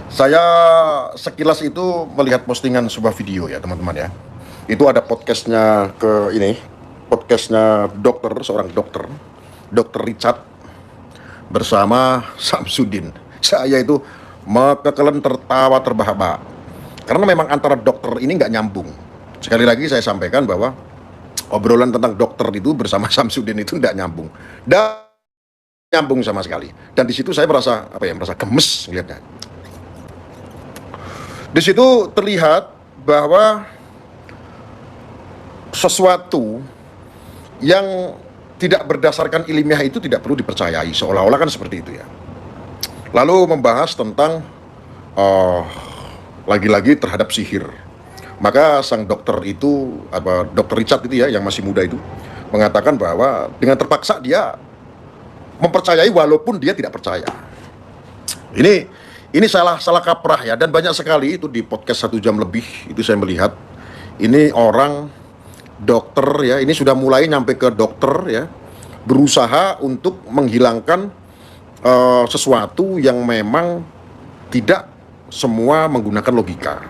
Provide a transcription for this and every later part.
Saya sekilas itu melihat postingan sebuah video ya teman-teman ya. Itu ada podcastnya podcastnya dokter, seorang dokter, dokter Richard bersama Samsudin. Saya itu kekelen tertawa terbahak-bahak. Karena memang antara dokter ini nggak nyambung. Sekali lagi saya sampaikan bahwa obrolan tentang dokter itu bersama Samsudin itu nggak nyambung. Dan nyambung sama sekali. Dan di situ saya merasa gemes ngeliatnya. Di situ terlihat bahwa sesuatu yang tidak berdasarkan ilmiah itu tidak perlu dipercayai, seolah-olah kan seperti itu ya. Lalu membahas tentang lagi-lagi terhadap sihir. Maka sang dokter itu, dokter Richard itu ya, yang masih muda itu, mengatakan bahwa dengan terpaksa dia mempercayai walaupun dia tidak percaya. Ini salah kaprah ya, dan banyak sekali itu di podcast 1 jam lebih itu saya melihat ini orang dokter ya, ini sudah mulai nyampe ke dokter ya, berusaha untuk menghilangkan sesuatu yang memang tidak semua menggunakan logika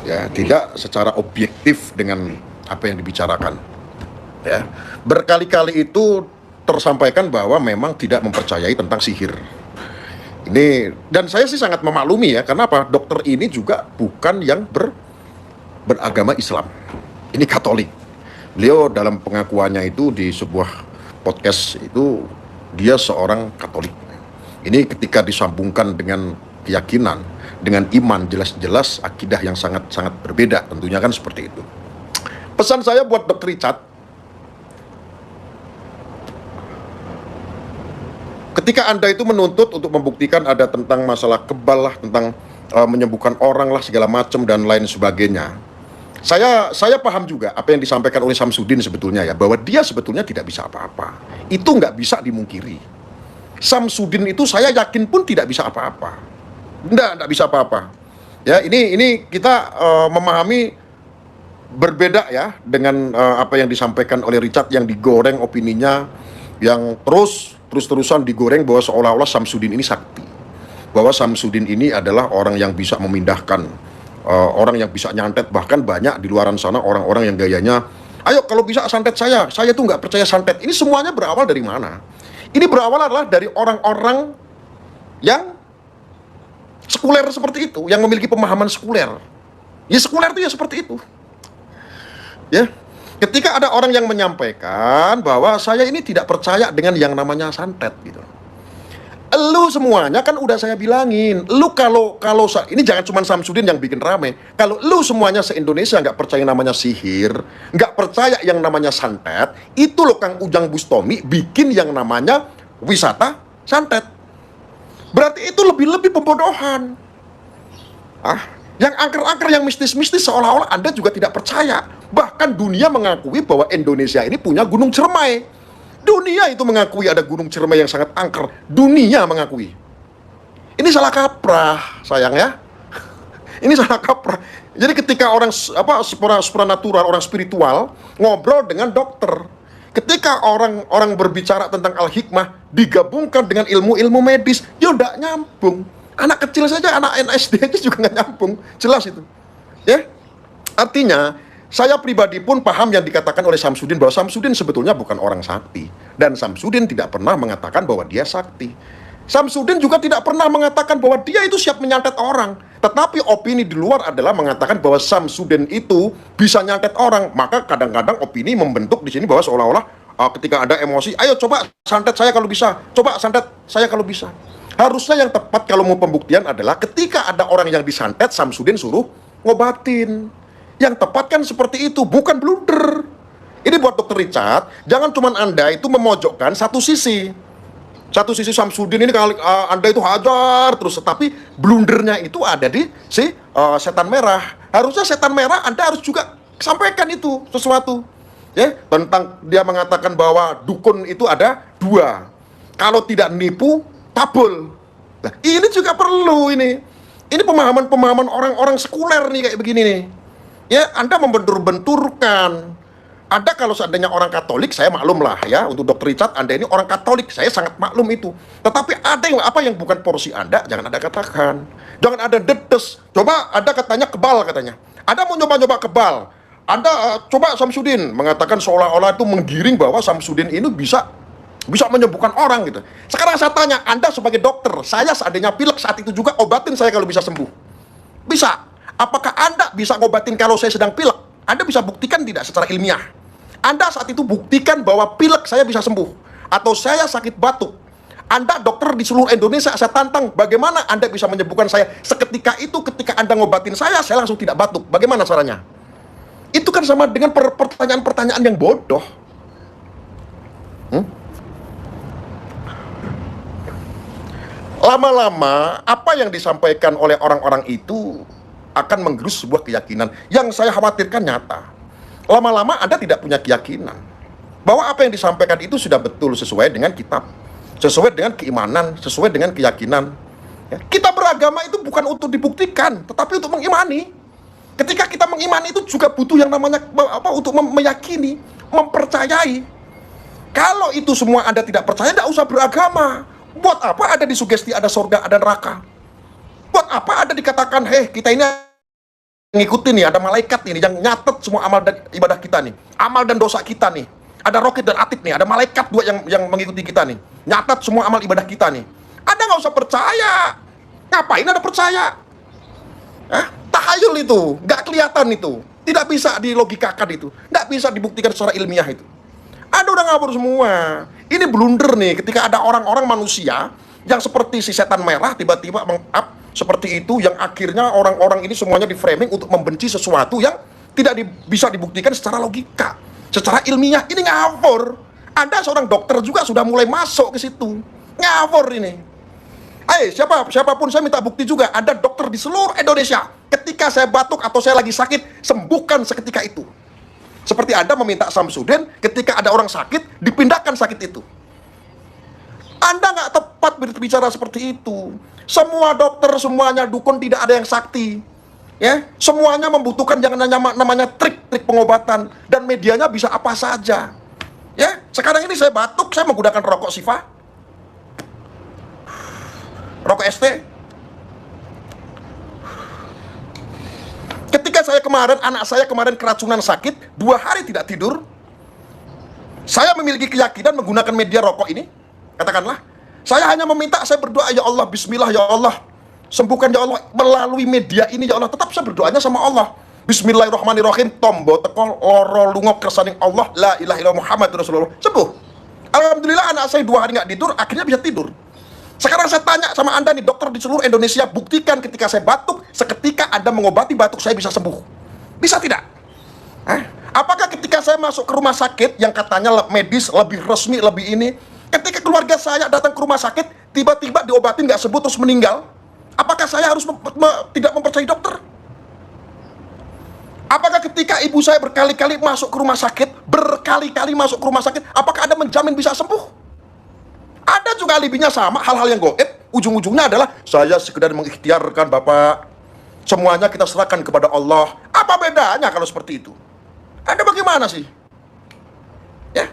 ya, tidak secara objektif dengan apa yang dibicarakan ya. Berkali-kali itu tersampaikan bahwa memang tidak mempercayai tentang sihir. Ini, dan saya sih sangat memaklumi ya, karena apa? Dokter ini juga bukan yang beragama Islam. Ini Katolik. Beliau dalam pengakuannya itu di sebuah podcast itu dia seorang Katolik. Ini ketika disambungkan dengan keyakinan, dengan iman, jelas-jelas akidah yang sangat-sangat berbeda. Tentunya kan seperti itu. Pesan saya buat Dr. Richard, ketika Anda itu menuntut untuk membuktikan ada tentang masalah kebal lah, tentang menyembuhkan orang lah, segala macam dan lain sebagainya. Saya paham juga apa yang disampaikan oleh Samsudin sebetulnya ya, bahwa dia sebetulnya tidak bisa apa-apa. Itu nggak bisa dimungkiri. Samsudin itu saya yakin pun tidak bisa apa-apa. Nggak bisa apa-apa. Ya, ini kita memahami berbeda ya dengan apa yang disampaikan oleh Richard yang digoreng opininya, yang terus-terusan digoreng bahwa seolah-olah Samsudin ini sakti, bahwa Samsudin ini adalah orang yang bisa memindahkan, orang yang bisa nyantet. Bahkan banyak di luaran sana orang-orang yang gayanya, ayo kalau bisa santet saya tuh nggak percaya santet. Ini semuanya berawal dari mana? Ini berawal adalah dari orang-orang yang sekuler seperti itu, yang memiliki pemahaman sekuler. Ya sekuler itu ya seperti itu ya. Ketika ada orang yang menyampaikan bahwa saya ini tidak percaya dengan yang namanya santet gitu. Lu semuanya kan udah saya bilangin, lu kalau ini jangan cuma Samsudin yang bikin rame. Kalau lu semuanya se-Indonesia nggak percaya namanya sihir, nggak percaya yang namanya santet, itu loh Kang Ujang Bustomi bikin yang namanya wisata santet. Berarti itu lebih-lebih pembodohan. Yang angker-angker, yang mistis-mistis, seolah-olah Anda juga tidak percaya. Bahkan dunia mengakui bahwa Indonesia ini punya Gunung Ciremai. Dunia itu mengakui ada Gunung Ciremai yang sangat angker. Dunia mengakui. Ini salah kaprah, sayang ya. Ini salah kaprah. Jadi ketika orang supranatural, orang spiritual ngobrol dengan dokter, ketika orang berbicara tentang al-hikmah digabungkan dengan ilmu-ilmu medis, ya udah nyambung. Anak kecil saja, anak SD itu juga nggak nyambung, jelas itu. Ya, artinya saya pribadi pun paham yang dikatakan oleh Samsudin bahwa Samsudin sebetulnya bukan orang sakti, dan Samsudin tidak pernah mengatakan bahwa dia sakti. Samsudin juga tidak pernah mengatakan bahwa dia itu siap menyantet orang. Tetapi opini di luar adalah mengatakan bahwa Samsudin itu bisa nyantet orang. Maka kadang-kadang opini membentuk di sini bahwa seolah-olah ketika ada emosi, ayo coba santet saya kalau bisa, coba santet saya kalau bisa. Harusnya yang tepat kalau mau pembuktian adalah ketika ada orang yang disantet, Samsudin suruh ngobatin. Yang tepat kan seperti itu, bukan blunder. Ini buat Dr. Richard, jangan cuma Anda itu memojokkan satu sisi. Satu sisi Samsudin ini kalau Anda itu hajar terus, tapi blundernya itu ada di setan merah. Harusnya setan merah Anda harus juga sampaikan itu sesuatu. Ya, tentang dia mengatakan bahwa dukun itu ada 2. Kalau tidak nipu, tabul. Nah, ini juga perlu ini. Ini pemahaman-pemahaman orang-orang sekuler nih kayak begini nih. Ya, Anda membentur-benturkan Ada kalau seandainya orang Katolik, saya maklum lah ya, untuk Dr. Richard, Anda ini orang Katolik, saya sangat maklum itu. Tetapi ada yang apa yang bukan porsi Anda, jangan Anda katakan. Jangan Anda dedes. Coba Anda katanya kebal katanya. Anda mau nyoba-nyoba kebal. Anda coba Samsudin mengatakan seolah-olah itu menggiring bahwa Samsudin ini bisa menyembuhkan orang gitu. Sekarang saya tanya, Anda sebagai dokter, saya seandainya pilek saat itu juga obatin saya kalau bisa sembuh. Bisa. Apakah Anda bisa ngobatin kalau saya sedang pilek? Anda bisa buktikan tidak secara ilmiah? Anda saat itu buktikan bahwa pilek saya bisa sembuh. Atau saya sakit batuk. Anda dokter di seluruh Indonesia, saya tantang, bagaimana Anda bisa menyembuhkan saya? Seketika itu, ketika Anda ngobatin saya langsung tidak batuk. Bagaimana caranya? Itu kan sama dengan pertanyaan-pertanyaan yang bodoh. Lama-lama, apa yang disampaikan oleh orang-orang itu akan menggerus sebuah keyakinan. Yang saya khawatirkan nyata. Lama-lama Anda tidak punya keyakinan bahwa apa yang disampaikan itu sudah betul sesuai dengan kitab, sesuai dengan keimanan, sesuai dengan keyakinan. Ya, kita beragama itu bukan untuk dibuktikan, tetapi untuk mengimani. Ketika kita mengimani itu juga butuh yang namanya untuk meyakini, mempercayai. Kalau itu semua Anda tidak percaya, tidak usah beragama. Buat apa ada disugesti ada surga, ada neraka? Buat apa ada dikatakan, kita ini ngikutin nih, ada malaikat nih yang nyatet semua amal dan ibadah kita nih, amal dan dosa kita nih. Ada Rokit dan Atid nih, ada malaikat dua yang mengikuti kita nih, nyatet semua amal ibadah kita nih. Anda nggak usah percaya. Ngapain Anda percaya? Tahayul itu, nggak kelihatan itu, tidak bisa dilogikakan itu, nggak bisa dibuktikan secara ilmiah itu. Anda udah ngawur semua. Ini blunder nih, ketika ada orang-orang manusia yang seperti si setan merah tiba-tiba meng-up seperti itu, yang akhirnya orang-orang ini semuanya di-framing untuk membenci sesuatu yang tidak bisa dibuktikan secara logika, secara ilmiah. Ini ngawur. Anda seorang dokter juga sudah mulai masuk ke situ. Ngawur ini. Siapapun saya minta bukti juga. Ada dokter di seluruh Indonesia. Ketika saya batuk atau saya lagi sakit, sembuhkan seketika itu. Seperti Anda meminta Samsudin, ketika ada orang sakit, dipindahkan sakit itu. Anda nggak tepat berbicara seperti itu. Semua dokter, semuanya dukun, tidak ada yang sakti. Ya, semuanya membutuhkan yang namanya trik-trik pengobatan, dan medianya bisa apa saja. Ya, sekarang ini saya batuk, saya menggunakan rokok Siva, rokok ST. Ketika anak saya kemarin keracunan sakit, 2 hari tidak tidur, saya memiliki keyakinan menggunakan media rokok ini. Katakanlah, saya hanya meminta, saya berdoa, ya Allah, bismillah, ya Allah, sembuhkan ya Allah, melalui media ini ya Allah. Tetap saya berdoanya sama Allah. Bismillahirrahmanirrahim, tombo teko loro lungo kersaning Allah, la ilaha illallah Muhammadur Rasulullah. Sembuh. Alhamdulillah anak saya 2 hari nggak tidur, akhirnya bisa tidur. Sekarang saya tanya sama Anda nih, dokter di seluruh Indonesia, buktikan ketika saya batuk, seketika Anda mengobati batuk saya bisa sembuh. Bisa tidak? Apakah ketika saya masuk ke rumah sakit yang katanya medis, lebih resmi, lebih ini, ketika keluarga saya datang ke rumah sakit, tiba-tiba diobatin nggak sembuh terus meninggal, apakah saya harus tidak mempercayai dokter? Apakah ketika ibu saya berkali-kali masuk ke rumah sakit, apakah Anda menjamin bisa sembuh? Ada juga alibinya sama, hal-hal yang goib, ujung-ujungnya adalah saya sekedar mengikhtiarkan Bapak, semuanya kita serahkan kepada Allah. Apa bedanya kalau seperti itu? Anda bagaimana sih? Ya,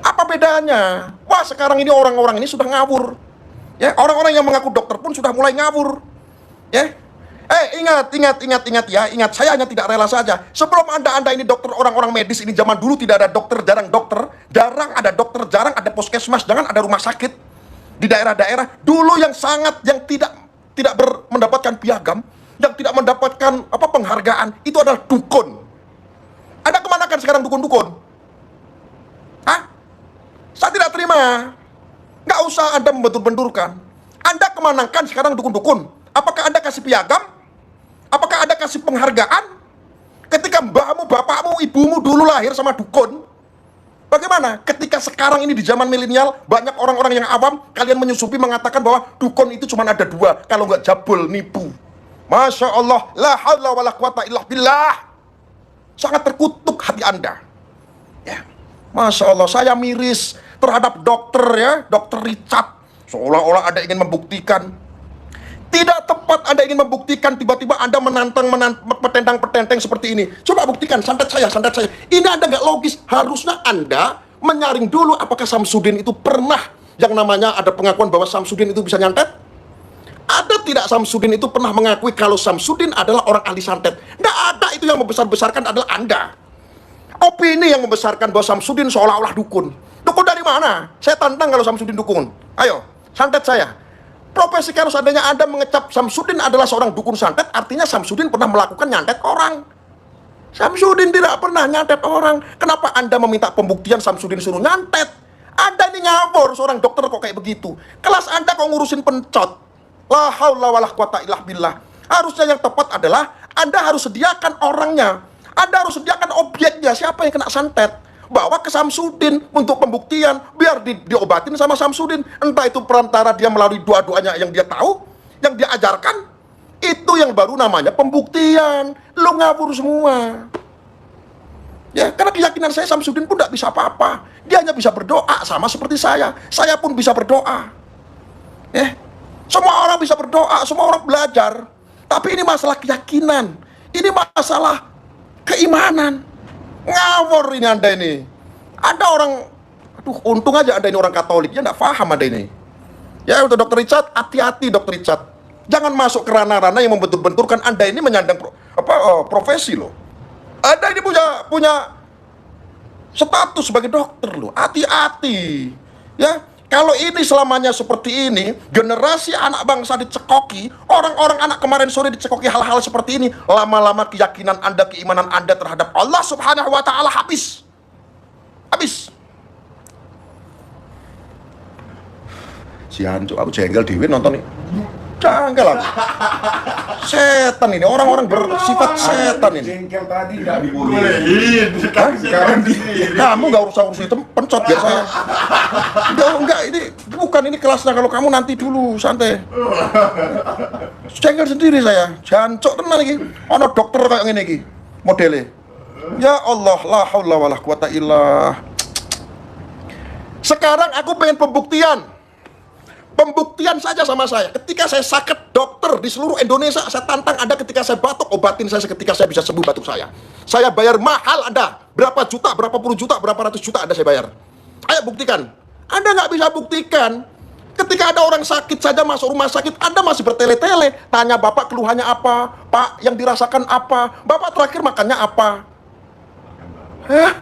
apa bedanya? Wah, sekarang ini orang-orang ini sudah ngawur. Ya, orang-orang yang mengaku dokter pun sudah mulai ngawur. Ya, ingat ya, ingat, saya hanya tidak rela saja. Sebelum anda ini dokter, orang-orang medis ini zaman dulu tidak ada dokter, jarang ada dokter, jarang ada puskesmas, jangan ada rumah sakit di daerah-daerah. Dulu yang tidak mendapatkan piagam, yang tidak mendapatkan penghargaan, itu adalah dukun. Anda kemanakan sekarang dukun-dukun? Saya tidak terima. Nggak usah Anda membentur-benturkan. Anda kemanakan sekarang dukun-dukun? Apakah Anda kasih piagam? Apakah Anda kasih penghargaan? Ketika mbahmu, bapakmu, ibumu dulu lahir sama dukun, bagaimana? Ketika sekarang ini di zaman milenial, banyak orang-orang yang awam, kalian menyusupi mengatakan bahwa dukun itu cuma ada 2, kalau nggak jabul, nipu. Masya Allah, la haula wa la quwata illa billah. Sangat terkutuk hati Anda. Ya, Masya Allah, saya miris terhadap dokter ya, Dokter Richard. Seolah-olah ada ingin membuktikan. Tidak tepat Anda ingin membuktikan, tiba-tiba Anda menantang petentang-petenteng seperti ini. Coba buktikan, santet saya, santet saya. Ini Anda nggak logis. Harusnya Anda menyaring dulu apakah Samsudin itu pernah yang namanya ada pengakuan bahwa Samsudin itu bisa nyantet. Ada tidak Samsudin itu pernah mengakui kalau Samsudin adalah orang ahli santet? Nggak ada. Itu yang membesar-besarkan adalah Anda. Opini yang membesarkan bahwa Samsudin seolah-olah dukun. Dukun dari mana? Saya tantang kalau Samsudin dukun. Ayo, santet saya. Profesi kalau seandainya Anda mengecap Samsudin adalah seorang dukun santet, artinya Samsudin pernah melakukan nyantet orang. Samsudin tidak pernah nyantet orang. Kenapa Anda meminta pembuktian Samsudin suruh nyantet? Anda ini ngawur, seorang dokter kok kayak begitu. Kelas Anda kok ngurusin pencot. La haula wala quwata illa billah. Harusnya yang tepat adalah Anda harus sediakan orangnya. Anda harus sediakan objeknya, siapa yang kena santet. Bawa ke Samsudin untuk pembuktian, biar diobatin sama Samsudin. Entah itu perantara dia melalui doa-doanya yang dia tahu, yang dia ajarkan. Itu yang baru namanya pembuktian. Lu ngawur semua. Ya, karena keyakinan saya Samsudin pun tidak bisa apa-apa. Dia hanya bisa berdoa sama seperti saya. Saya pun bisa berdoa. Ya, semua orang bisa berdoa, semua orang belajar. Tapi ini masalah keyakinan. Ini masalah keimanan. Ngawur ini Anda ini. Ada orang, aduh untung aja Anda ini orang Katolik, ya nggak paham Anda ini. Ya untuk Dr. Richard, hati-hati Dr. Richard. Jangan masuk ke ranah-ranah yang membentur-benturkan. Anda ini menyandang profesi loh. Anda ini punya status sebagai dokter loh. Hati-hati. Ya, kalau ini selamanya seperti ini, generasi anak bangsa dicekoki, orang-orang anak kemarin sore dicekoki hal-hal seperti ini, lama-lama keyakinan Anda, keimanan Anda terhadap Allah Subhanahu wa Ta'ala habis. Habis. Si Hancur, aku jengkel dewe nonton nih. Janggal aku. Setan ini, orang-orang bersifat setan ini. Jengkel tadi nggak dibolehin. Sekarang Kamu nggak urusan itu, pencot biar saya. Enggak, ini bukan ini kelasnya. Kalau kamu nanti dulu, santai. Jengkel sendiri saya. Jancok tenan iki. Ono dokter kayak ngene iki modele. Ya Allah, la haula wala quwata illa. Sekarang aku pengen pembuktian. Pembuktian saja sama saya. Ketika saya sakit, dokter di seluruh Indonesia, saya tantang Anda ketika saya batuk, obatin saya ketika saya bisa sembuh batuk saya. Saya bayar mahal Anda. Berapa juta, berapa puluh juta, berapa ratus juta Anda saya bayar. Ayo buktikan. Anda nggak bisa buktikan. Ketika ada orang sakit saja masuk rumah sakit, Anda masih bertele-tele. Tanya Bapak keluhannya apa? Pak, yang dirasakan apa? Bapak terakhir makannya apa? Hah?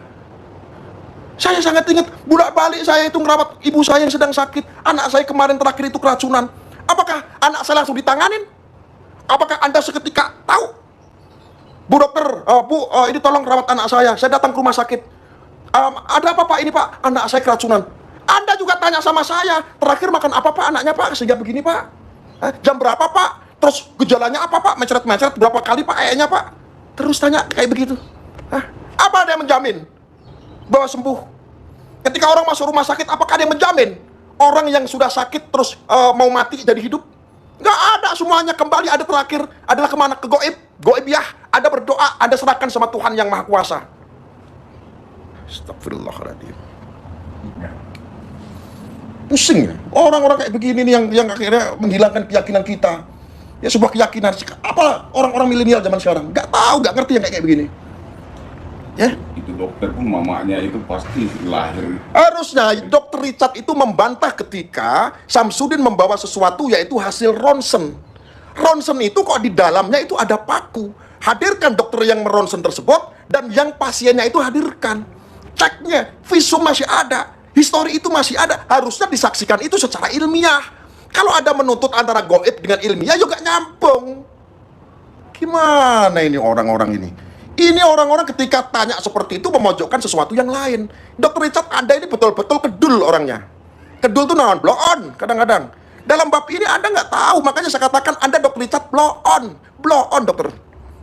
Saya sangat ingat, bolak-balik saya itu ngerawat ibu saya yang sedang sakit. Anak saya kemarin terakhir itu keracunan. Apakah anak saya langsung ditanganin? Apakah Anda seketika tahu? Bu dokter, ini tolong rawat anak saya datang ke rumah sakit. Ada apa Pak ini Pak? Anak saya keracunan. Anda juga tanya sama saya, terakhir makan apa Pak anaknya Pak? Sehingga begini Pak. Jam berapa Pak? Terus gejalanya apa Pak? Mencret-mencret berapa kali Pak ayahnya Pak? Terus tanya kayak begitu. Apa ada yang menjamin bahwa sembuh? Ketika orang masuk rumah sakit, apakah ada yang menjamin orang yang sudah sakit terus mau mati jadi hidup? Nggak ada, semuanya kembali ada terakhir adalah kemana? Ke goib, goibiyah. Ada berdoa, ada serahkan sama Tuhan yang Maha Kuasa. Astagfirullahaladzim. Pusing ya, orang-orang kayak begini nih yang akhirnya menghilangkan keyakinan kita. Ya sebuah keyakinan. Apa orang-orang milenial zaman sekarang? Nggak tahu, nggak ngerti yang kayak begini. Ya. Itu dokter pun mamanya itu pasti lahir. Harusnya Dr. Richard itu membantah ketika Samsudin membawa sesuatu yaitu hasil ronsen. Ronsen itu kok di dalamnya itu ada paku. Hadirkan dokter yang meronsen tersebut dan yang pasiennya itu hadirkan. Ceknya, visum masih ada, histori itu masih ada. Harusnya disaksikan itu secara ilmiah. Kalau ada menuntut antara goib dengan ilmiah juga nyambung. Gimana ini orang-orang ini? Ini orang-orang ketika tanya seperti itu memojokkan sesuatu yang lain. Dr. Richard, Anda ini betul-betul kedul orangnya. Kedul itu naon, blow on kadang-kadang. Dalam bab ini Anda nggak tahu, makanya saya katakan Anda Dr. Richard blow on dokter.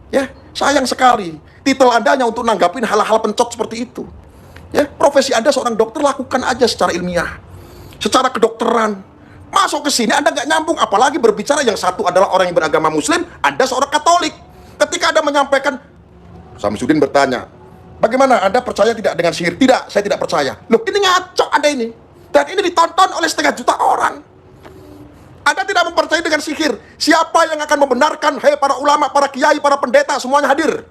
Ya, sayang sekali. Titel Anda hanya untuk nanggapin hal-hal pencot seperti itu. Ya, profesi Anda seorang dokter lakukan aja secara ilmiah, secara kedokteran. Masuk ke sini Anda nggak nyambung, apalagi berbicara yang satu adalah orang yang beragama Muslim, Anda seorang Katolik. Ketika Anda menyampaikan, Samsudin bertanya, bagaimana Anda percaya tidak dengan sihir? Tidak, saya tidak percaya. Loh, ini ngaco Anda ini. Dan ini ditonton oleh 500.000 orang. Anda tidak mempercayai dengan sihir. Siapa yang akan membenarkan? Hei para ulama, para kiai, para pendeta, semuanya hadir.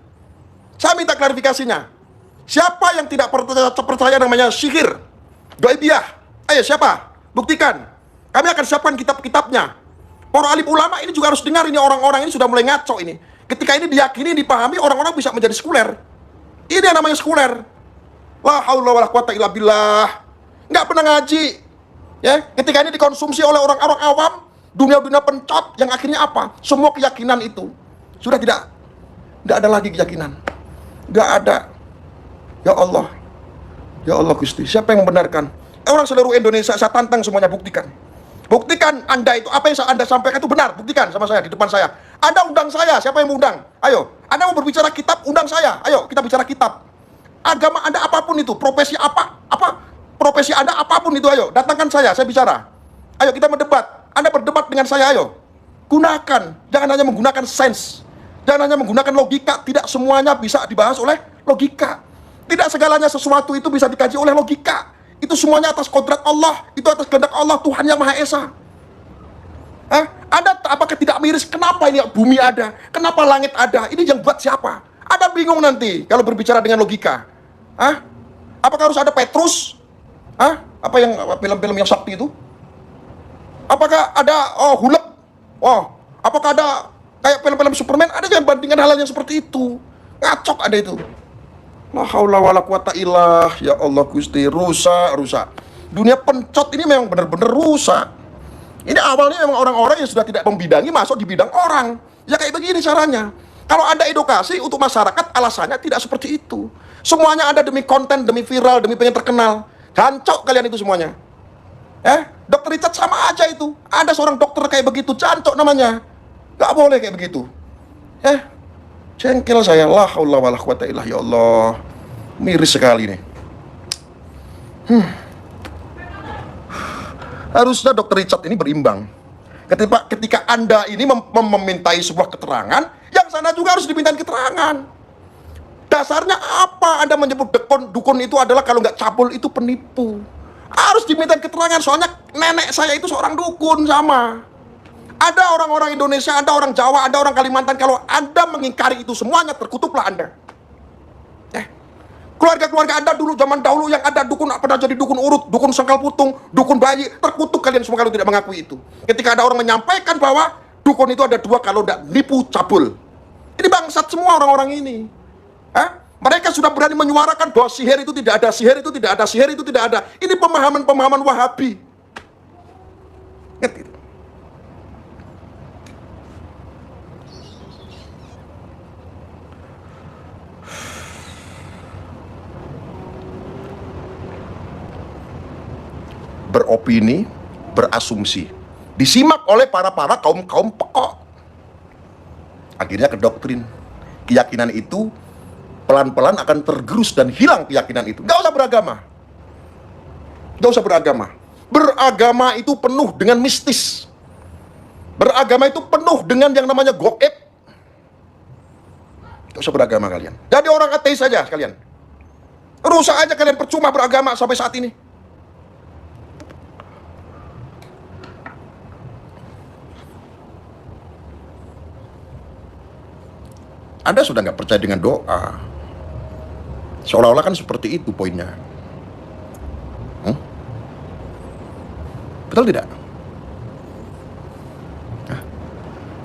Saya minta klarifikasinya. Siapa yang tidak percaya namanya sihir, doibiyah? Ayo siapa? Buktikan. Kami akan siapkan kitab-kitabnya. Para alim ulama ini juga harus dengar, ini orang-orang ini sudah mulai ngaco ini. Ketika ini diyakini, dipahami, orang-orang bisa menjadi sekuler. Ini yang namanya sekuler. La haula wala quwata illa billah. Nggak pernah ngaji. Ya, ketika ini dikonsumsi oleh orang-orang awam, dunia-dunia pencot, yang akhirnya apa? Semua keyakinan itu sudah tidak ada lagi keyakinan. Nggak ada. Ya Allah. Ya Allah Gusti, siapa yang membenarkan? Orang seluruh Indonesia, saya tantang semuanya, buktikan. Buktikan Anda itu, apa yang Anda sampaikan itu benar. Buktikan sama saya, di depan saya. Anda undang saya, siapa yang mau undang? Ayo, Anda mau berbicara kitab, undang saya. Ayo, kita bicara kitab. Agama Anda apapun itu, profesi profesi Anda apapun itu, ayo, datangkan saya bicara. Ayo, kita berdebat. Anda berdebat dengan saya, ayo. Gunakan, jangan hanya menggunakan sense. Jangan hanya menggunakan logika, tidak semuanya bisa dibahas oleh logika. Tidak segalanya sesuatu itu bisa dikaji oleh logika. Itu semuanya atas kodrat Allah, itu atas kehendak Allah, Tuhan yang Maha Esa. Anda apakah tidak miris? Kenapa ini bumi ada? Kenapa langit ada? Ini yang buat siapa? Anda bingung nanti kalau berbicara dengan logika. Apakah harus ada Petrus? Apa yang film-film yang sakti itu? Apakah ada Hulk? Apakah ada kayak film-film Superman? Ada yang bandingkan hal yang seperti itu. Ngacok ada itu. La haula wala quwata illah. Ya Allah Gusti, rusak. Dunia pencot ini memang benar-benar rusak. Ini awalnya memang orang-orang yang sudah tidak membidangi masuk di bidang orang. Ya kayak begini caranya. Kalau ada edukasi untuk masyarakat, alasannya tidak seperti itu. Semuanya ada demi konten, demi viral, demi pengen terkenal. Jancok kalian itu semuanya. Dokter Richard sama aja itu. Ada seorang dokter kayak begitu, jancok namanya. Gak boleh kayak begitu. Jengkel saya. La haula wala quwata illah. Ya Allah, miris sekali nih. Harusnya Dr. Richard ini berimbang. Ketika Anda ini memintai sebuah keterangan, yang sana juga harus dimintain keterangan. Dasarnya apa Anda menyebut dukun itu adalah kalau nggak cabul itu penipu? Harus dimintain keterangan, soalnya nenek saya itu seorang dukun sama. Ada orang-orang Indonesia, ada orang Jawa, ada orang Kalimantan. Kalau Anda mengingkari itu semuanya, terkutuplah Anda. Keluarga-keluarga Anda dulu, zaman dahulu yang ada dukun, pernah jadi dukun urut, dukun sangkal putung, dukun bayi, terkutuk kalian semua kalau tidak mengakui itu. Ketika ada orang menyampaikan bahwa dukun itu ada dua kalau tidak nipu cabul. Ini bangsat semua orang-orang ini. Mereka sudah berani menyuarakan bahwa sihir itu tidak ada, sihir itu tidak ada, sihir itu tidak ada. Ini pemahaman-pemahaman Wahabi. Ngerti? Beropini, berasumsi, disimak oleh para kaum pekok. Akhirnya ke doktrin. Keyakinan itu pelan-pelan akan tergerus dan hilang keyakinan itu. Gak usah beragama. Beragama itu penuh dengan mistis. Beragama itu penuh dengan yang namanya goib. Gak usah beragama kalian. Jadi orang ateis saja kalian. Rusak aja kalian, percuma beragama sampai saat ini. Anda sudah nggak percaya dengan doa. Seolah-olah kan seperti itu poinnya. Betul tidak?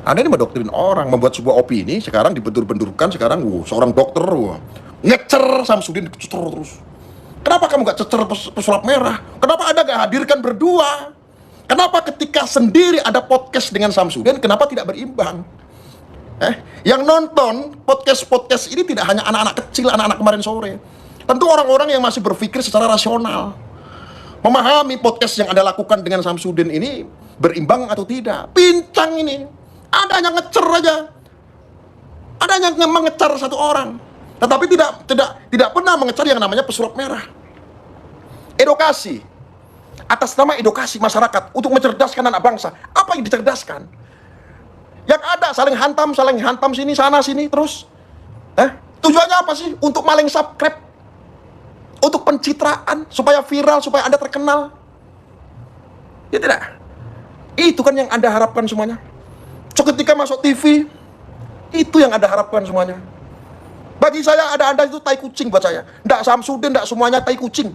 Anda ini mendoktrin orang, membuat sebuah opini, sekarang dibentur-benturkan, sekarang seorang dokter ngecer Samsudin terus. Kenapa kamu nggak cecer pesulap merah? Kenapa Anda nggak hadirkan berdua? Kenapa ketika sendiri ada podcast dengan Samsudin, kenapa tidak berimbang? Yang nonton podcast ini tidak hanya anak-anak kecil, anak-anak kemarin sore. Tentu orang-orang yang masih berpikir secara rasional, memahami podcast yang Anda lakukan dengan Samsudin ini berimbang atau tidak. Pincang ini. Ada yang ngecer aja. Ada yang mengecar satu orang. Tetapi tidak pernah mengecar yang namanya pesulap merah. Edukasi. Atas nama edukasi masyarakat untuk mencerdaskan anak bangsa. Apa yang dicerdaskan? Yang ada saling hantam sini sana sini terus. Tujuannya apa sih? Untuk maling subscribe, untuk pencitraan, supaya viral, supaya Anda terkenal. Ya tidak. Itu kan yang Anda harapkan semuanya. ketika masuk TV, itu yang Anda harapkan semuanya. Bagi saya ada Anda itu tai kucing buat saya. Nggak Samsudin, nggak semuanya tai kucing.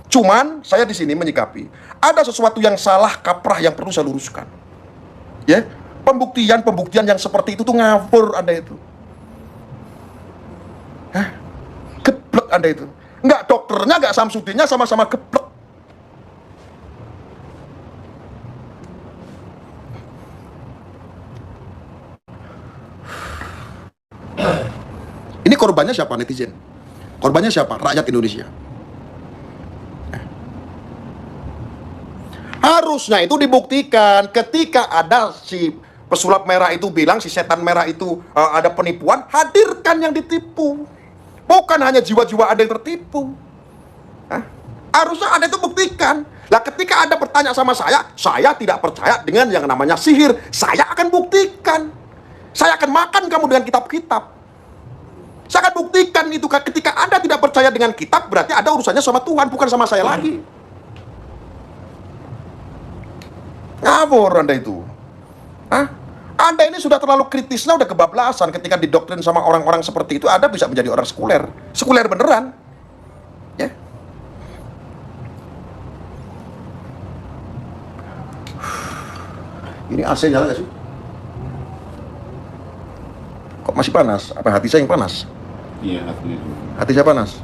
Cuman saya di sini menyikapi ada sesuatu yang salah kaprah yang perlu saya luruskan. Ya, pembuktian yang seperti itu tuh ngawur Anda itu. Hah? Geblek Anda itu. Nggak dokternya, nggak Samsudinnya, sama-sama geblek. Ini korbannya siapa, netizen? Korbannya siapa? Rakyat Indonesia. Harusnya itu dibuktikan ketika ada si pesulap merah itu bilang, si setan merah itu ada penipuan, hadirkan yang ditipu. Bukan hanya jiwa-jiwa Anda yang tertipu. Hah? Harusnya Anda itu buktikan. Lah ketika Anda bertanya sama saya tidak percaya dengan yang namanya sihir. Saya akan buktikan. Saya akan makan kamu dengan kitab-kitab. Saya akan buktikan itu. Ketika Anda tidak percaya dengan kitab, berarti ada urusannya sama Tuhan, bukan sama saya lagi. Ngawur Anda itu. Hah? Anda ini sudah terlalu kritisnya, udah kebablasan. Ketika didoktrin sama orang-orang seperti itu, Anda bisa menjadi orang sekuler. Sekuler beneran. Ya. Ini AC nyala gak sih? Kok masih panas? Apa hati saya yang panas? Iya, hatinya. Hati saya panas.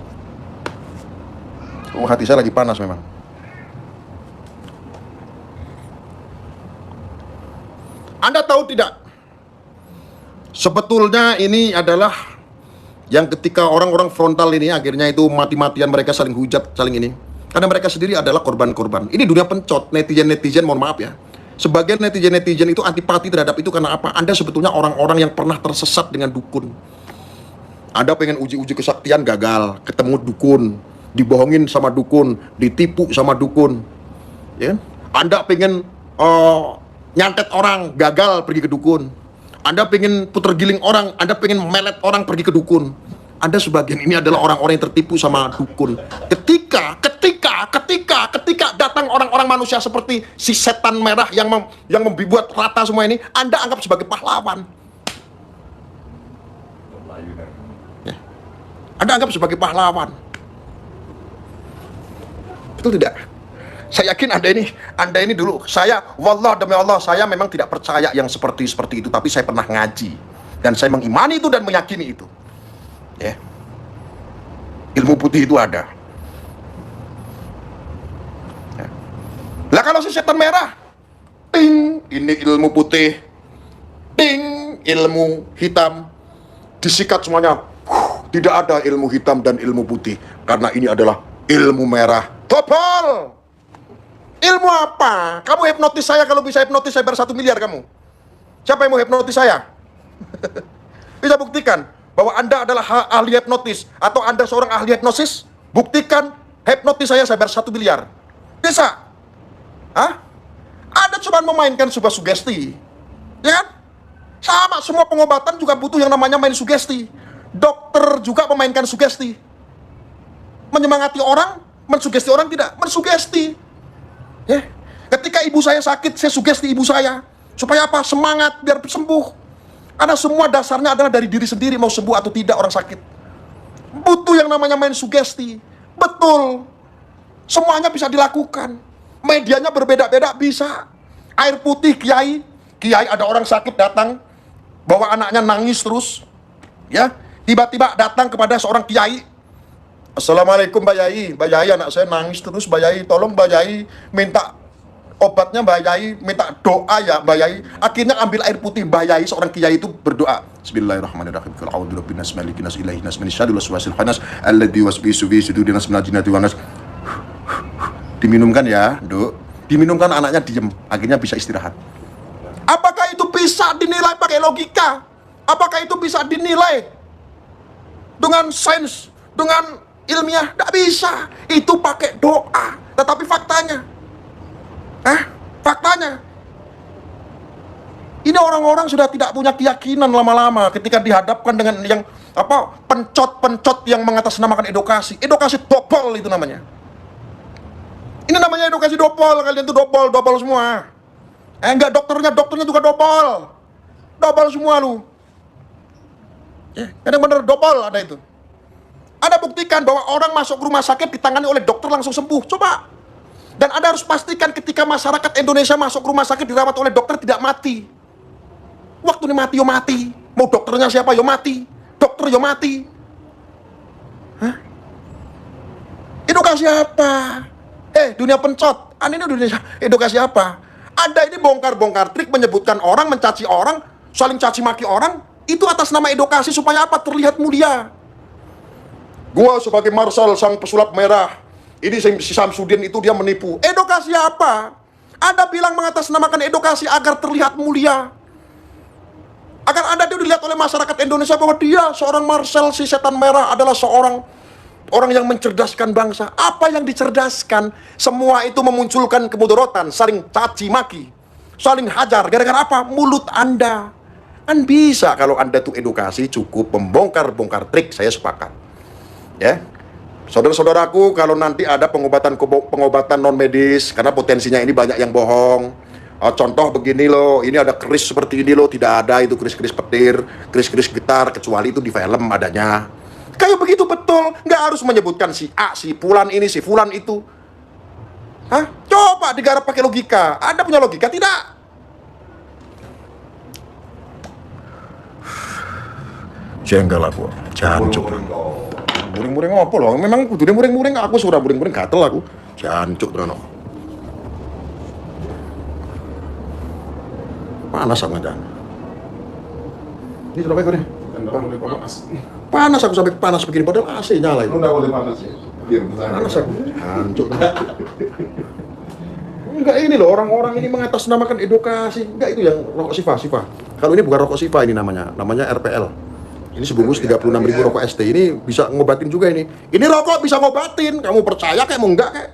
Oh, hati saya lagi panas memang. Anda tahu tidak? Sebetulnya ini adalah yang ketika orang-orang frontal ini akhirnya itu mati-matian, mereka saling hujat, saling ini. Karena mereka sendiri adalah korban-korban. Ini dunia pencot, netizen-netizen, mohon maaf ya. Sebagian netizen-netizen itu antipati terhadap itu karena apa? Anda sebetulnya orang-orang yang pernah tersesat dengan dukun. Anda pengen uji-uji kesaktian, gagal. Ketemu dukun, dibohongin sama dukun, ditipu sama dukun. Ya? Anda pengen nyantet orang, gagal, pergi ke dukun. Anda pengen puter giling orang, Anda pengen melet orang, pergi ke dukun. Anda sebagian ini adalah orang-orang yang tertipu sama dukun. Ketika datang orang-orang manusia seperti si setan merah yang membuat rata semua ini, Anda anggap sebagai pahlawan. Ya. Anda anggap sebagai pahlawan. Betul tidak? Saya yakin Anda ini dulu, wallah demi Allah, saya memang tidak percaya yang seperti itu, tapi saya pernah ngaji dan saya mengimani itu dan meyakini itu. Ya. Ilmu putih itu ada. Ya. Lah kalau si setan merah, ting, ini ilmu putih, ting, ilmu hitam, disikat semuanya. Tidak ada ilmu hitam dan ilmu putih karena ini adalah ilmu merah. Topol. Ilmu apa? Kamu hipnotis saya, kalau bisa hipnotis saya bayar 1 miliar kamu. Siapa yang mau hipnotis saya? Bisa buktikan bahwa Anda adalah ahli hipnotis atau Anda seorang ahli hipnosis? Buktikan hipnotis saya bayar 1 miliar. Bisa? Hah? Anda cuma memainkan sebuah sugesti. Ya kan? Sama, semua pengobatan juga butuh yang namanya main sugesti. Dokter juga memainkan sugesti. Menyemangati orang, mensugesti orang tidak? Mensugesti. Ya, ketika ibu saya sakit, saya sugesti ibu saya supaya apa? Semangat biar sembuh. Karena semua dasarnya adalah dari diri sendiri, mau sembuh atau tidak orang sakit. Butuh yang namanya main sugesti. Betul. Semuanya bisa dilakukan. Medianya berbeda-beda bisa. Air putih kiai ada orang sakit datang, bawa anaknya nangis terus. Ya, tiba-tiba datang kepada seorang kiai. Assalamualaikum Mbak Yai, anak saya nangis terus Mbak Yai, tolong Mbak Yai minta obatnya Mbak Yai, minta doa ya Mbak Yai. Akhirnya ambil air putih Mbak Yai, seorang kiai itu berdoa. Bismillahirrahmanirrahim. Qul a'udzu birabbin nas, malikin nas, ilahin nas, min syarril waswasil khannas, alladzi yuwaswisu fi sudurin nas, minal jinnati wan nas. Diminumkan ya, Duk. Diminumkan, anaknya diem, akhirnya bisa istirahat. Apakah itu bisa dinilai pakai logika? Apakah itu bisa dinilai dengan sains, dengan ilmiah? Tidak bisa. Itu pakai doa. Tetapi faktanya, faktanya, ini orang-orang sudah tidak punya keyakinan lama-lama ketika dihadapkan dengan yang pencot-pencot yang mengatasnamakan edukasi. Edukasi dobol itu namanya. Ini namanya edukasi dobol. Kalian itu dobol semua. Enggak, dokternya juga dobol. Dobol semua lu. Ya, yang bener dobol ada itu. Anda buktikan bahwa orang masuk rumah sakit ditangani oleh dokter langsung sembuh. Coba. Dan Anda harus pastikan ketika masyarakat Indonesia masuk rumah sakit dirawat oleh dokter tidak mati. Waktu ini mati, yo mati. Mau dokternya siapa, yo mati. Dokter, yo mati. Hah? Edukasi apa? Dunia pencot. Anda ini dunia edukasi apa? Anda ini bongkar-bongkar trik, menyebutkan orang, mencaci orang, saling caci maki orang. Itu atas nama edukasi supaya apa? Terlihat mulia. Gua sebagai Marshal sang pesulap merah, ini si Samsudin itu dia menipu. Edukasi apa? Anda bilang mengatasnamakan edukasi agar terlihat mulia. Agar Anda itu dilihat oleh masyarakat Indonesia bahwa dia seorang Marshal si setan merah adalah seorang orang yang mencerdaskan bangsa. Apa yang dicerdaskan? Semua itu memunculkan kemudaratan, saling caci maki, saling hajar. Gara-gara apa? Mulut Anda. Kan bisa kalau Anda tuh edukasi cukup membongkar-bongkar trik, saya sepakat. Ya. Saudara-saudaraku, kalau nanti ada pengobatan non medis, karena potensinya ini banyak yang bohong. Contoh begini loh, ini ada keris seperti ini loh, tidak ada itu keris-keris petir, keris-keris gitar, kecuali itu di film adanya. Kayak begitu betul, nggak harus menyebutkan si A, si fulan ini, si fulan itu. Hah? Coba digarap pakai logika. Anda punya logika tidak? Jengkel aku, jancuk. Muring-muring apa loh? Memang kudu muring-muring, aku surah muring-muring gatel aku. Jancuk tenan. Panas aku ngedan. Ini sudah baik nih. Panas aku sampai panas begini, padahal AC nyala itu. Enggak boleh panas ya. Biar Panas aku. Jancuk. Enggak, ini loh, orang-orang ini mengatasnamakan edukasi. Enggak, itu yang rokok Sifa. Kalau ini bukan rokok Sifa, ini namanya RPL. Ini sebungkus 36.000 rokok ST. Ini bisa ngobatin juga ini. Ini rokok bisa ngobatin. Kamu percaya kayak mau enggak kayak?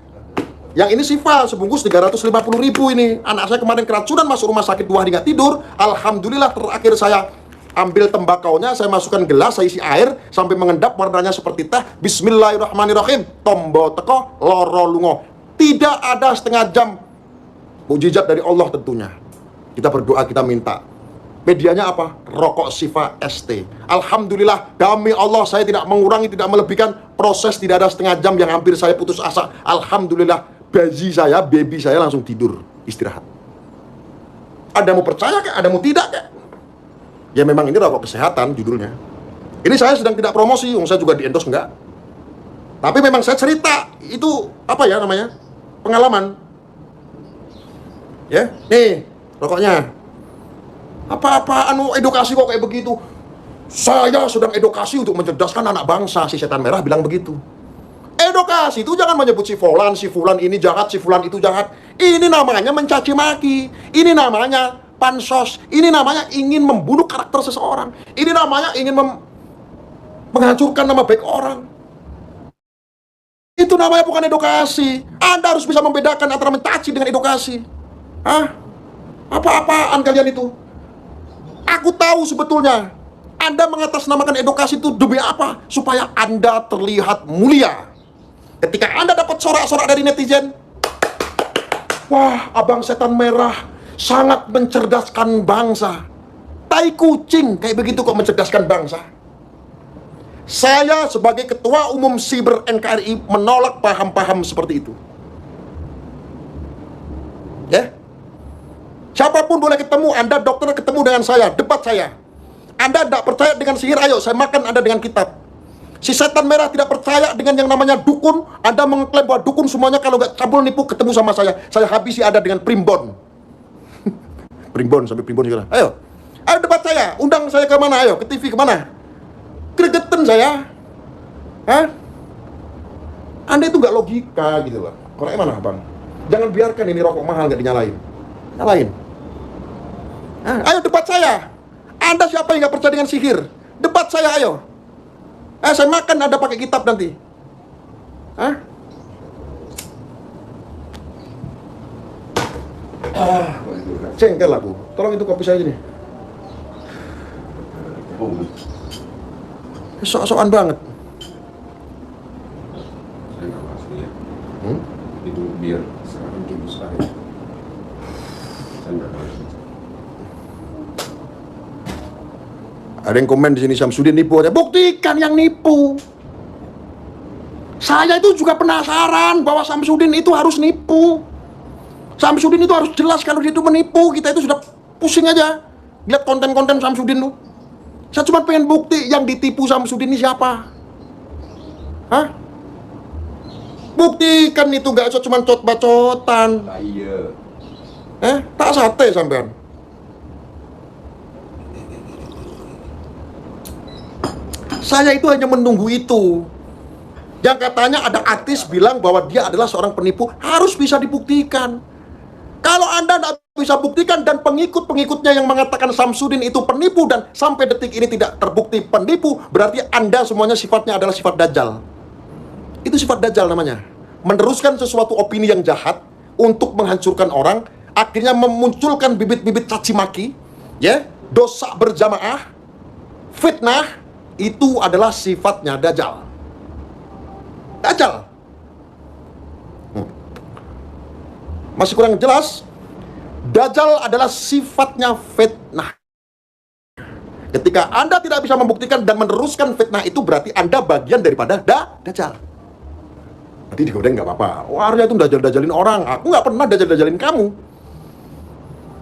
Yang ini Sifa, sebungkus 350.000 ini. Anak saya kemarin keracunan masuk rumah sakit 2 hari nggak tidur. Alhamdulillah terakhir saya ambil tembakaunya, saya masukkan gelas, saya isi air sampai mengendap, warnanya seperti teh. Bismillahirrahmanirrahim. Tombo teko, loro lungo. Tidak ada setengah jam. Mukjizat dari Allah tentunya. Kita berdoa, kita minta. Medianya apa? Rokok Sifa ST. Alhamdulillah, demi Allah saya tidak mengurangi, tidak melebihkan. Proses tidak ada setengah jam yang hampir saya putus asa. Alhamdulillah, baby saya langsung tidur, istirahat. Ada mau percaya kek? Ada mau tidak kek? Ya memang ini rokok kesehatan judulnya. Ini saya sedang tidak promosi, saya juga di endorse enggak. Tapi memang saya cerita, itu apa ya namanya? Pengalaman. Ya, nih rokoknya. Apa-apaan edukasi kok kayak begitu? Saya sedang edukasi untuk mencerdaskan anak bangsa. Si setan merah bilang begitu. Edukasi itu jangan menyebut si fulan ini jahat, si fulan itu jahat. Ini namanya mencaci maki. Ini namanya pansos. Ini namanya ingin membunuh karakter seseorang. Ini namanya ingin menghancurkan nama baik orang. Itu namanya bukan edukasi. Anda harus bisa membedakan antara mencaci dengan edukasi. Hah? Apa-apaan kalian itu? Aku tahu sebetulnya Anda mengatasnamakan edukasi itu demi apa? Supaya Anda terlihat mulia. Ketika Anda dapat sorak-sorak dari netizen, wah, abang setan merah sangat mencerdaskan bangsa. Tai kucing kayak begitu kok mencerdaskan bangsa. Saya sebagai Ketua Umum Siber NKRI menolak paham-paham seperti itu. Ya? Siapapun boleh ketemu, Anda dokter ketemu dengan saya, debat saya. Anda tidak percaya dengan sihir, ayo saya makan Anda dengan kitab. Si setan merah tidak percaya dengan yang namanya dukun. Anda mengklaim bahwa dukun semuanya kalau nggak cabul nipu ketemu sama saya habisi Anda dengan primbon. Primbon sampai primbon juga. Ayo debat saya, undang saya ke mana? Ayo ke TV kemana? Gregetan saya. Hah? Anda itu nggak logika gitu loh. Koreknya mana bang? Jangan biarkan ini rokok mahal nggak dinyalain. Nyalain. Ayo debat saya. Anda siapa yang nggak percaya dengan sihir? Debat saya, ayo. Saya makan Anda pakai kitab nanti. Hah? Cengkel aku. Tolong itu kopi saya ini. Sok-sokan banget. Saya nggak pasti ya. Itu biar sekarang jurus saya. Saya nggak Ada yang komen di sini, Samsudin nipu aja. Buktikan yang nipu. Saya itu juga penasaran bahwa Samsudin itu harus nipu. Samsudin itu harus jelas kalau dia itu menipu. Kita itu sudah pusing aja lihat konten-konten Samsudin tuh. Saya cuma pengen bukti yang ditipu Samsudin ini siapa. Hah? Buktikan itu gak cuma cot-bacotan. Iya. Tak sate sampean. Saya itu hanya menunggu itu. Yang katanya ada artis bilang bahwa dia adalah seorang penipu, harus bisa dibuktikan. Kalau Anda tidak bisa buktikan dan pengikut-pengikutnya yang mengatakan Samsudin itu penipu dan sampai detik ini tidak terbukti penipu, berarti Anda semuanya sifatnya adalah sifat dajjal. Itu sifat dajjal namanya. Meneruskan sesuatu opini yang jahat untuk menghancurkan orang, akhirnya memunculkan bibit-bibit caci maki, ya, dosa berjamaah, fitnah, itu adalah sifatnya dajjal. Dajjal. Masih kurang jelas? Dajjal adalah sifatnya fitnah. Ketika Anda tidak bisa membuktikan dan meneruskan fitnah itu, berarti Anda bagian daripada dajjal. Nanti digodain nggak apa-apa. Wah, Arya itu dajjal-dajjalin orang. Aku nggak pernah dajjal-dajjalin kamu.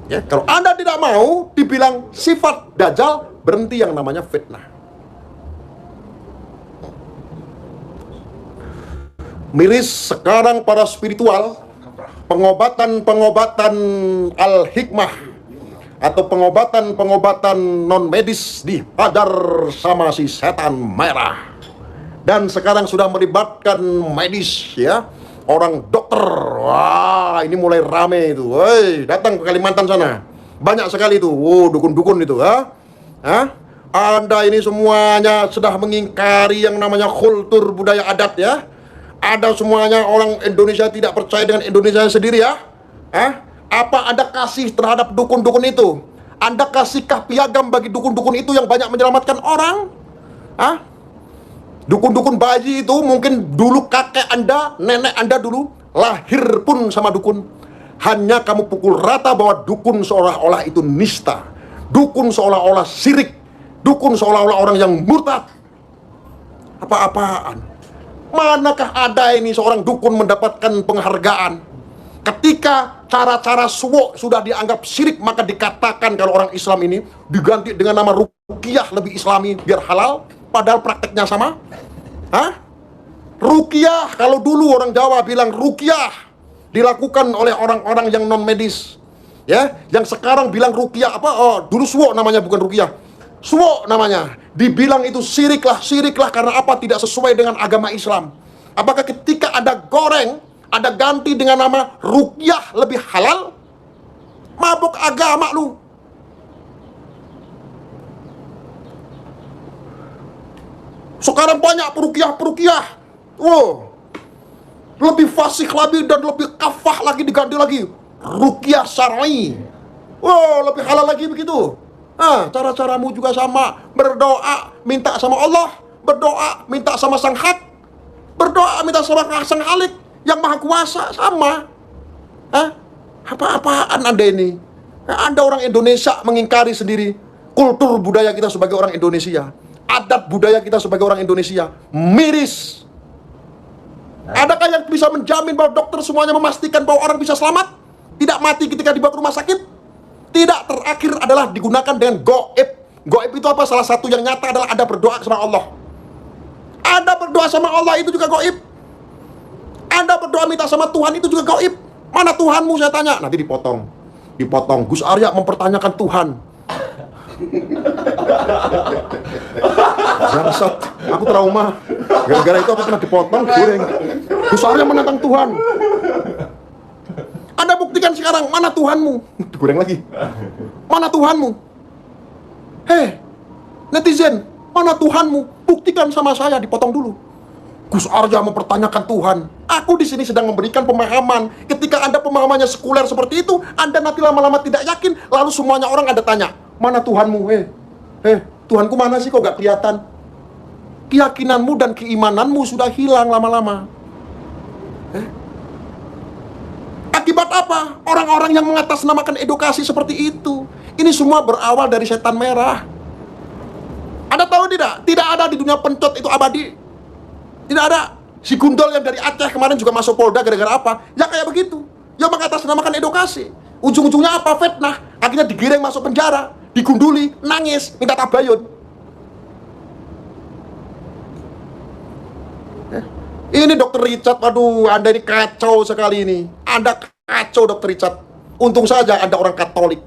Ya, kalau Anda tidak mau dibilang sifat dajjal, berhenti yang namanya fitnah. Miris sekarang para spiritual, pengobatan al-hikmah atau pengobatan non medis dihajar sama si setan merah. Dan sekarang sudah melibatkan medis, ya, orang dokter. Wah, ini mulai rame itu. Woi, datang ke Kalimantan sana, banyak sekali itu. Dukun-dukun itu, Anda ini semuanya sudah mengingkari yang namanya kultur budaya adat, ya. Ada semuanya orang Indonesia tidak percaya dengan Indonesia sendiri, ya. Apa Anda kasih terhadap dukun-dukun itu? Anda kasihkah piagam bagi dukun-dukun itu yang banyak menyelamatkan orang? Dukun-dukun bayi itu mungkin dulu kakek Anda, nenek Anda dulu lahir pun sama dukun. Hanya kamu pukul rata bahwa dukun seolah-olah itu nista. Dukun seolah-olah syirik. Dukun seolah-olah orang yang murtad. Apa-apaan? Manakah ada ini seorang dukun mendapatkan penghargaan? Ketika cara-cara suwo sudah dianggap syirik, maka dikatakan kalau orang Islam ini diganti dengan nama ruqyah, lebih islami biar halal, padahal prakteknya sama. Ruqyah, kalau dulu orang Jawa bilang ruqyah dilakukan oleh orang-orang yang non medis, ya. Yang sekarang bilang ruqyah dulu suwo namanya, bukan ruqyah. Suwo namanya, dibilang itu syirik lah karena apa? Tidak sesuai dengan agama Islam. Apakah ketika ada goreng, ada ganti dengan nama ruqyah lebih halal? Mabuk agama lu. Sekarang banyak peruqyah. Lebih fasih lagi dan lebih kafah lagi, diganti lagi ruqyah syar'i. Lebih halal lagi begitu. Cara-caramu juga sama. Berdoa, minta sama Allah. Berdoa, minta sama Sang Hak. Berdoa, minta sama Sang Halik yang Maha Kuasa, sama. Apa-apaan Anda ini? Anda orang Indonesia mengingkari sendiri kultur budaya kita sebagai orang Indonesia, adat budaya kita sebagai orang Indonesia. Miris. Adakah yang bisa menjamin bahwa dokter semuanya memastikan bahwa orang bisa selamat, tidak mati ketika dibawa ke rumah sakit? Tidak, terakhir adalah digunakan dengan goib. Goib itu apa? Salah satu yang nyata adalah Anda berdoa sama Allah. Anda berdoa sama Allah itu juga goib. Anda berdoa minta sama Tuhan itu juga goib. Mana Tuhanmu, saya tanya? Nanti dipotong. Gus Arya mempertanyakan Tuhan. Bangsat, aku trauma. Gara-gara itu aku pernah dipotong, goreng. Gus Arya menantang Tuhan. Anda buktikan sekarang, mana Tuhanmu? Digoreng lagi. Mana Tuhanmu? Hei, netizen, mana Tuhanmu? Buktikan sama saya, dipotong dulu. Gus Arya mempertanyakan Tuhan. Aku di sini sedang memberikan pemahaman. Ketika Anda pemahamannya sekuler seperti itu, Anda nanti lama-lama tidak yakin, lalu semuanya orang Anda tanya, mana Tuhanmu? Tuhanku mana sih, kok gak kelihatan? Keyakinanmu dan keimananmu sudah hilang lama-lama. Akibat apa? Orang-orang yang mengatasnamakan edukasi seperti itu. Ini semua berawal dari setan merah. tidak? Tidak ada di dunia pencot itu abadi. Tidak ada. Si Gundol yang dari Aceh kemarin juga masuk Polda gara-gara apa? Ya kayak begitu. Ya mengatasnamakan edukasi. Ujung-ujungnya apa? Fitnah. Akhirnya digiring masuk penjara, digunduli, nangis, minta tabayun. Ini Dr. Richard, waduh, Anda ini kacau sekali ini. Anda kacau, Dr. Richard. Untung saja Anda orang Katolik.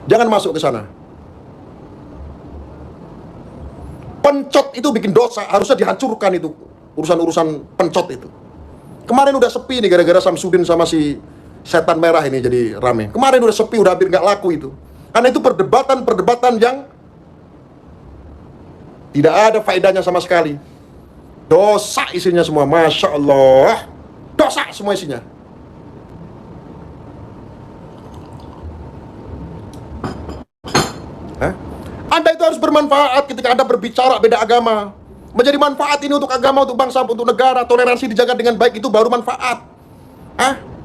Jangan masuk ke sana. Pencot itu bikin dosa, harusnya dihancurkan itu. Urusan-urusan pencot itu. Kemarin udah sepi nih gara-gara Samsudin sama si setan merah ini jadi rame. Kemarin udah sepi, udah hampir nggak laku itu. Karena itu perdebatan yang tidak ada faedahnya sama sekali. Dosa isinya semua, Masya Allah. Dosa semua isinya. Anda itu harus bermanfaat ketika Anda berbicara beda agama. Menjadi manfaat ini untuk agama, untuk bangsa, untuk negara. Toleransi dijaga dengan baik, itu baru manfaat.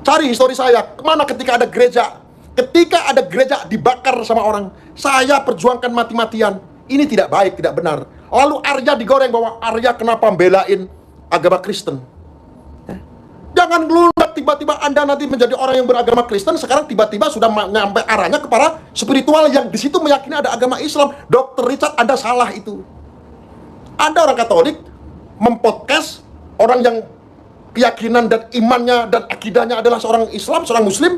Cari histori saya. Kemana ketika ada gereja? Ketika ada gereja dibakar sama orang, saya perjuangkan mati-matian. Ini tidak baik, tidak benar. Lalu Arya digoreng bahwa Arya kenapa belain agama Kristen. Jangan lunak tiba-tiba Anda nanti menjadi orang yang beragama Kristen, sekarang tiba-tiba sudah nyampe arahnya kepada spiritual yang di situ meyakini ada agama Islam. Dr. Richard, Anda salah itu. Anda orang Katolik mempodcast orang yang keyakinan dan imannya dan akidahnya adalah seorang Islam, seorang Muslim.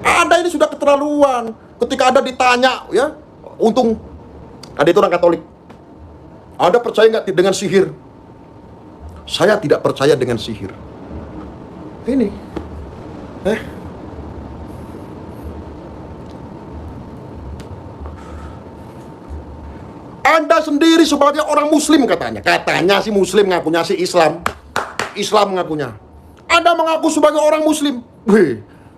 Anda ini sudah keterlaluan. Ketika Anda ditanya, ya, untung Anda itu orang Katolik. Anda percaya nggak dengan sihir? Saya tidak percaya dengan sihir. Ini. Anda sendiri sebagai orang Muslim katanya. Katanya si Muslim, ngakunya si Islam. Islam ngakunya. Anda mengaku sebagai orang Muslim.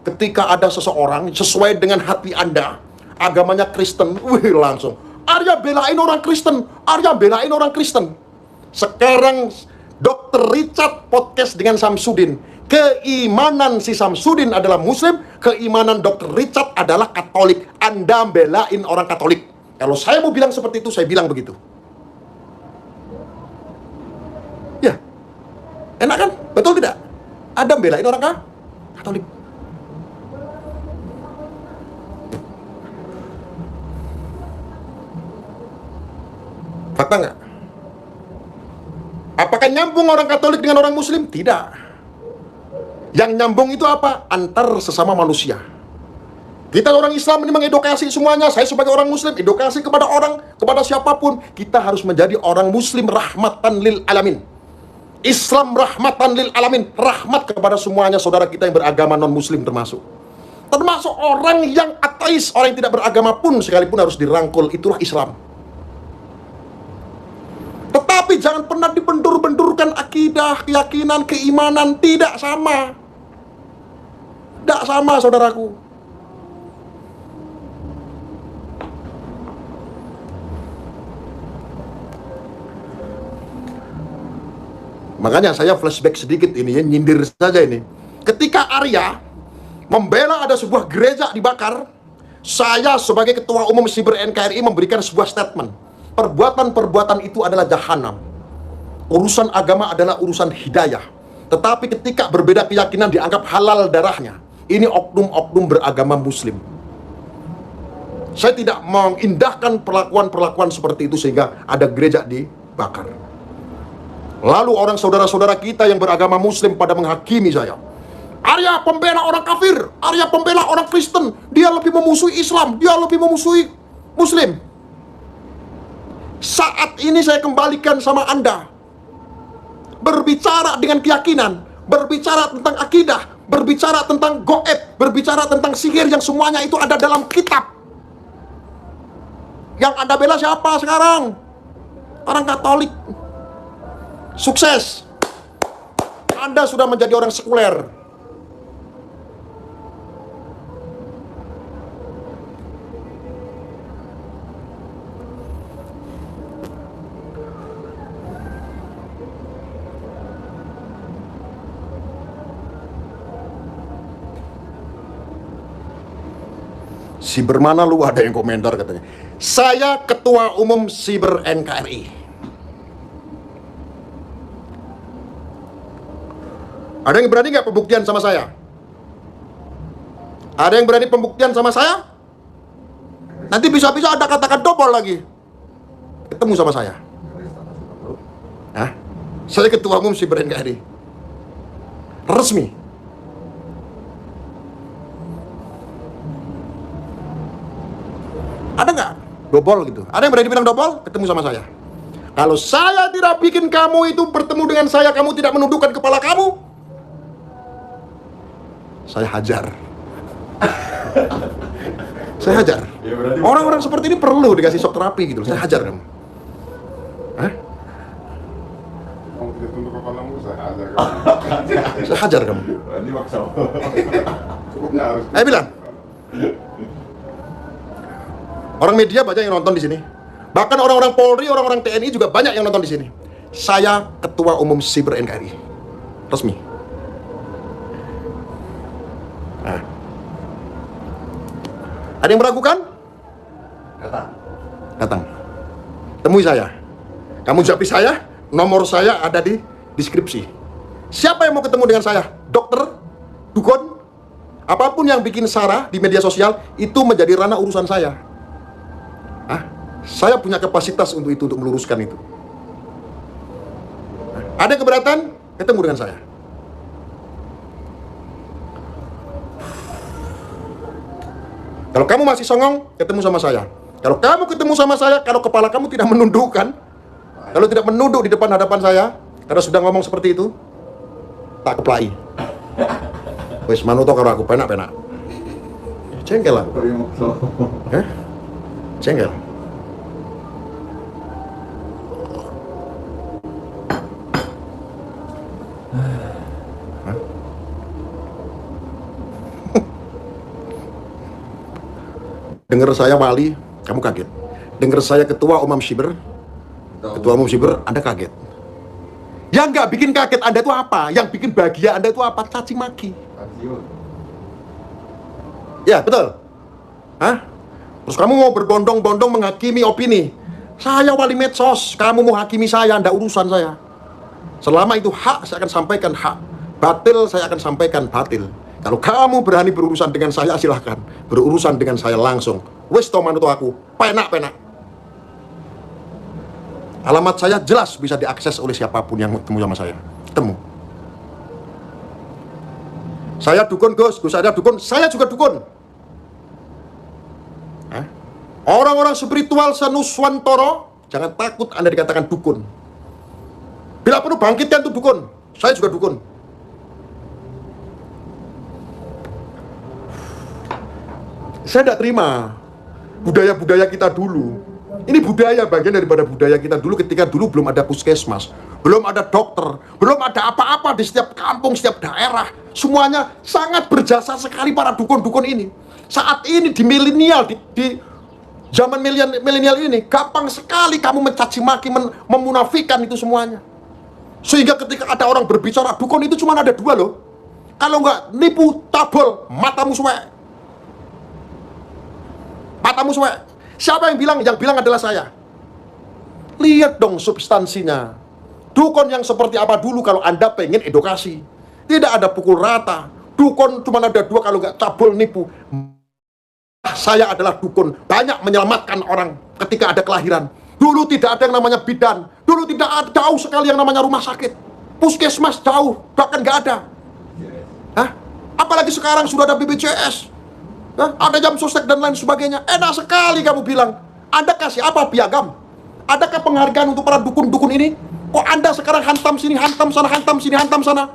Ketika ada seseorang sesuai dengan hati Anda, agamanya Kristen, langsung. Arya belain orang Kristen. Arya belain orang Kristen. Sekarang Dr. Richard podcast dengan Samsudin. Keimanan si Samsudin adalah Muslim, keimanan Dr. Richard adalah Katolik. Anda belain orang Katolik. Kalau saya mau bilang seperti itu, saya bilang begitu. Ya, enak kan? Betul tidak? Anda belain orang Katolik. Fakta nggak? Apakah nyambung orang Katolik dengan orang Muslim? Tidak. Yang nyambung itu apa? Antar sesama manusia. Kita orang Islam ini mengedukasi semuanya. Saya sebagai orang Muslim, edukasi kepada orang, kepada siapapun. Kita harus menjadi orang Muslim rahmatan lil alamin. Islam rahmatan lil alamin. Rahmat kepada semuanya saudara kita yang beragama non-Muslim termasuk. Termasuk orang yang ateis, orang yang tidak beragama pun sekalipun harus dirangkul. Itulah Islam. Tetapi jangan pernah dibentur-benturkan akidah, keyakinan, keimanan. Tidak sama. Tidak sama, saudaraku. Makanya saya flashback sedikit ini, ya, nyindir saja ini. Ketika Arya membela ada sebuah gereja dibakar, saya sebagai Ketua Umum Siber NKRI memberikan sebuah statement. Perbuatan-perbuatan itu adalah jahanam. Urusan agama adalah urusan hidayah. Tetapi ketika berbeda keyakinan dianggap halal darahnya. Ini oknum-oknum beragama Muslim. Saya tidak mengindahkan perlakuan-perlakuan seperti itu sehingga ada gereja dibakar. Lalu orang saudara-saudara kita yang beragama Muslim pada menghakimi saya. Arya pembela orang kafir, Arya pembela orang Kristen. Dia lebih memusuhi Islam, dia lebih memusuhi Muslim. Saat ini saya kembalikan sama Anda. Berbicara dengan keyakinan, berbicara tentang akidah, berbicara tentang goib, berbicara tentang sihir yang semuanya itu ada dalam kitab. Yang Anda bela siapa sekarang? Orang Katolik. Sukses. Anda sudah menjadi orang sekuler. Siber mana lu, ada yang komentar katanya. Saya ketua umum Siber NKRI. Ada yang berani nggak pembuktian sama saya? Ada yang berani pembuktian sama saya? Nanti bisa-bisa ada katakan double lagi. Ketemu sama saya. Hah? Saya ketua umum Siber NKRI. Resmi. Ada nggak? Double gitu. Ada yang berani bilang double? Ketemu sama saya. Kalau saya tidak bikin kamu itu bertemu dengan saya, kamu tidak menundukkan kepala kamu, saya hajar. Saya hajar. Ya, berarti Orang-orang seperti ini perlu dikasih shock terapi gitu. Saya hajar kamu. Hah? kamu tidak tunduk kepalamu, saya ajar kamu. Saya hajar kamu. Ini maksa. Cukupnya harus. Ayo bilang. Orang media banyak yang nonton di sini. Bahkan orang-orang Polri, orang-orang TNI juga banyak yang nonton di sini. Saya ketua umum Siber NKRI. Resmi. Nah. Ada yang meragukan? Datang. Temui saya. Kamu jawab saya, nomor saya ada di deskripsi. Siapa yang mau ketemu dengan saya? Dokter? Dukun? Apapun yang bikin sara di media sosial, itu menjadi ranah urusan saya. Hah? Saya punya kapasitas untuk itu, untuk meluruskan itu. Ada keberatan? Ketemu dengan saya. Kalau kamu masih songong, ketemu sama saya. Kalau kamu ketemu sama saya, kalau kepala kamu tidak menundukkan, kalau tidak menunduk di depan hadapan saya, karena sudah ngomong seperti itu, tak keplai. Wes manuto kalau aku penak-penak. Cengkel lah. Hah? Cengkel. Dengar saya wali, kamu kaget. Dengar saya ketua umum Siber, Anda kaget. Yang nggak bikin kaget Anda itu apa? Yang bikin bahagia Anda itu apa? Caci maki. Ya, betul. Hah? Terus kamu mau berbondong-bondong menghakimi opini. Saya wali medsos, kamu mau hakimi saya, Anda urusan saya. Selama itu hak, saya akan sampaikan hak. Batil, saya akan sampaikan batil. Kalau kamu berani berurusan dengan saya, silahkan. Berurusan dengan saya langsung. Wes to manut aku, penak-penak. Alamat saya jelas bisa diakses oleh siapapun yang ketemu sama saya. Ketemu. Saya dukun, Gus ada dukun, saya juga dukun. Hah? Orang-orang spiritual senuswantoro, jangan takut Anda dikatakan dukun. Bila perlu bangkitkan itu dukun. Saya juga dukun. Saya tidak terima budaya-budaya kita dulu. Ini budaya, bagian daripada budaya kita dulu ketika dulu belum ada puskesmas, belum ada dokter, belum ada apa-apa di setiap kampung, setiap daerah. Semuanya sangat berjasa sekali para dukun-dukun ini. Saat ini di milenial, di zaman milenial ini, gampang sekali kamu mencaci maki, memunafikan itu semuanya. Sehingga ketika ada orang berbicara, dukun itu cuma ada dua loh. Kalau nggak nipu, tabol, matamu suwek. Matamu suwek. Siapa yang bilang? Yang bilang adalah saya. Lihat dong substansinya. Dukun yang seperti apa dulu kalau Anda pengen edukasi. Tidak ada pukul rata. Dukun cuma ada dua kalau nggak cabul nipu. Saya adalah dukun. Banyak menyelamatkan orang ketika ada kelahiran. Dulu tidak ada yang namanya bidan. Dulu tidak ada, jauh sekali yang namanya rumah sakit. Puskesmas jauh, bahkan nggak ada. Hah? Apalagi sekarang sudah ada BPJS. Hah? Ada jam sostek dan lain sebagainya. Enak sekali kamu bilang. Anda kasih apa piagam? Adakah penghargaan untuk para dukun-dukun ini? Kok Anda sekarang hantam sini, hantam sana, hantam sini, hantam sana?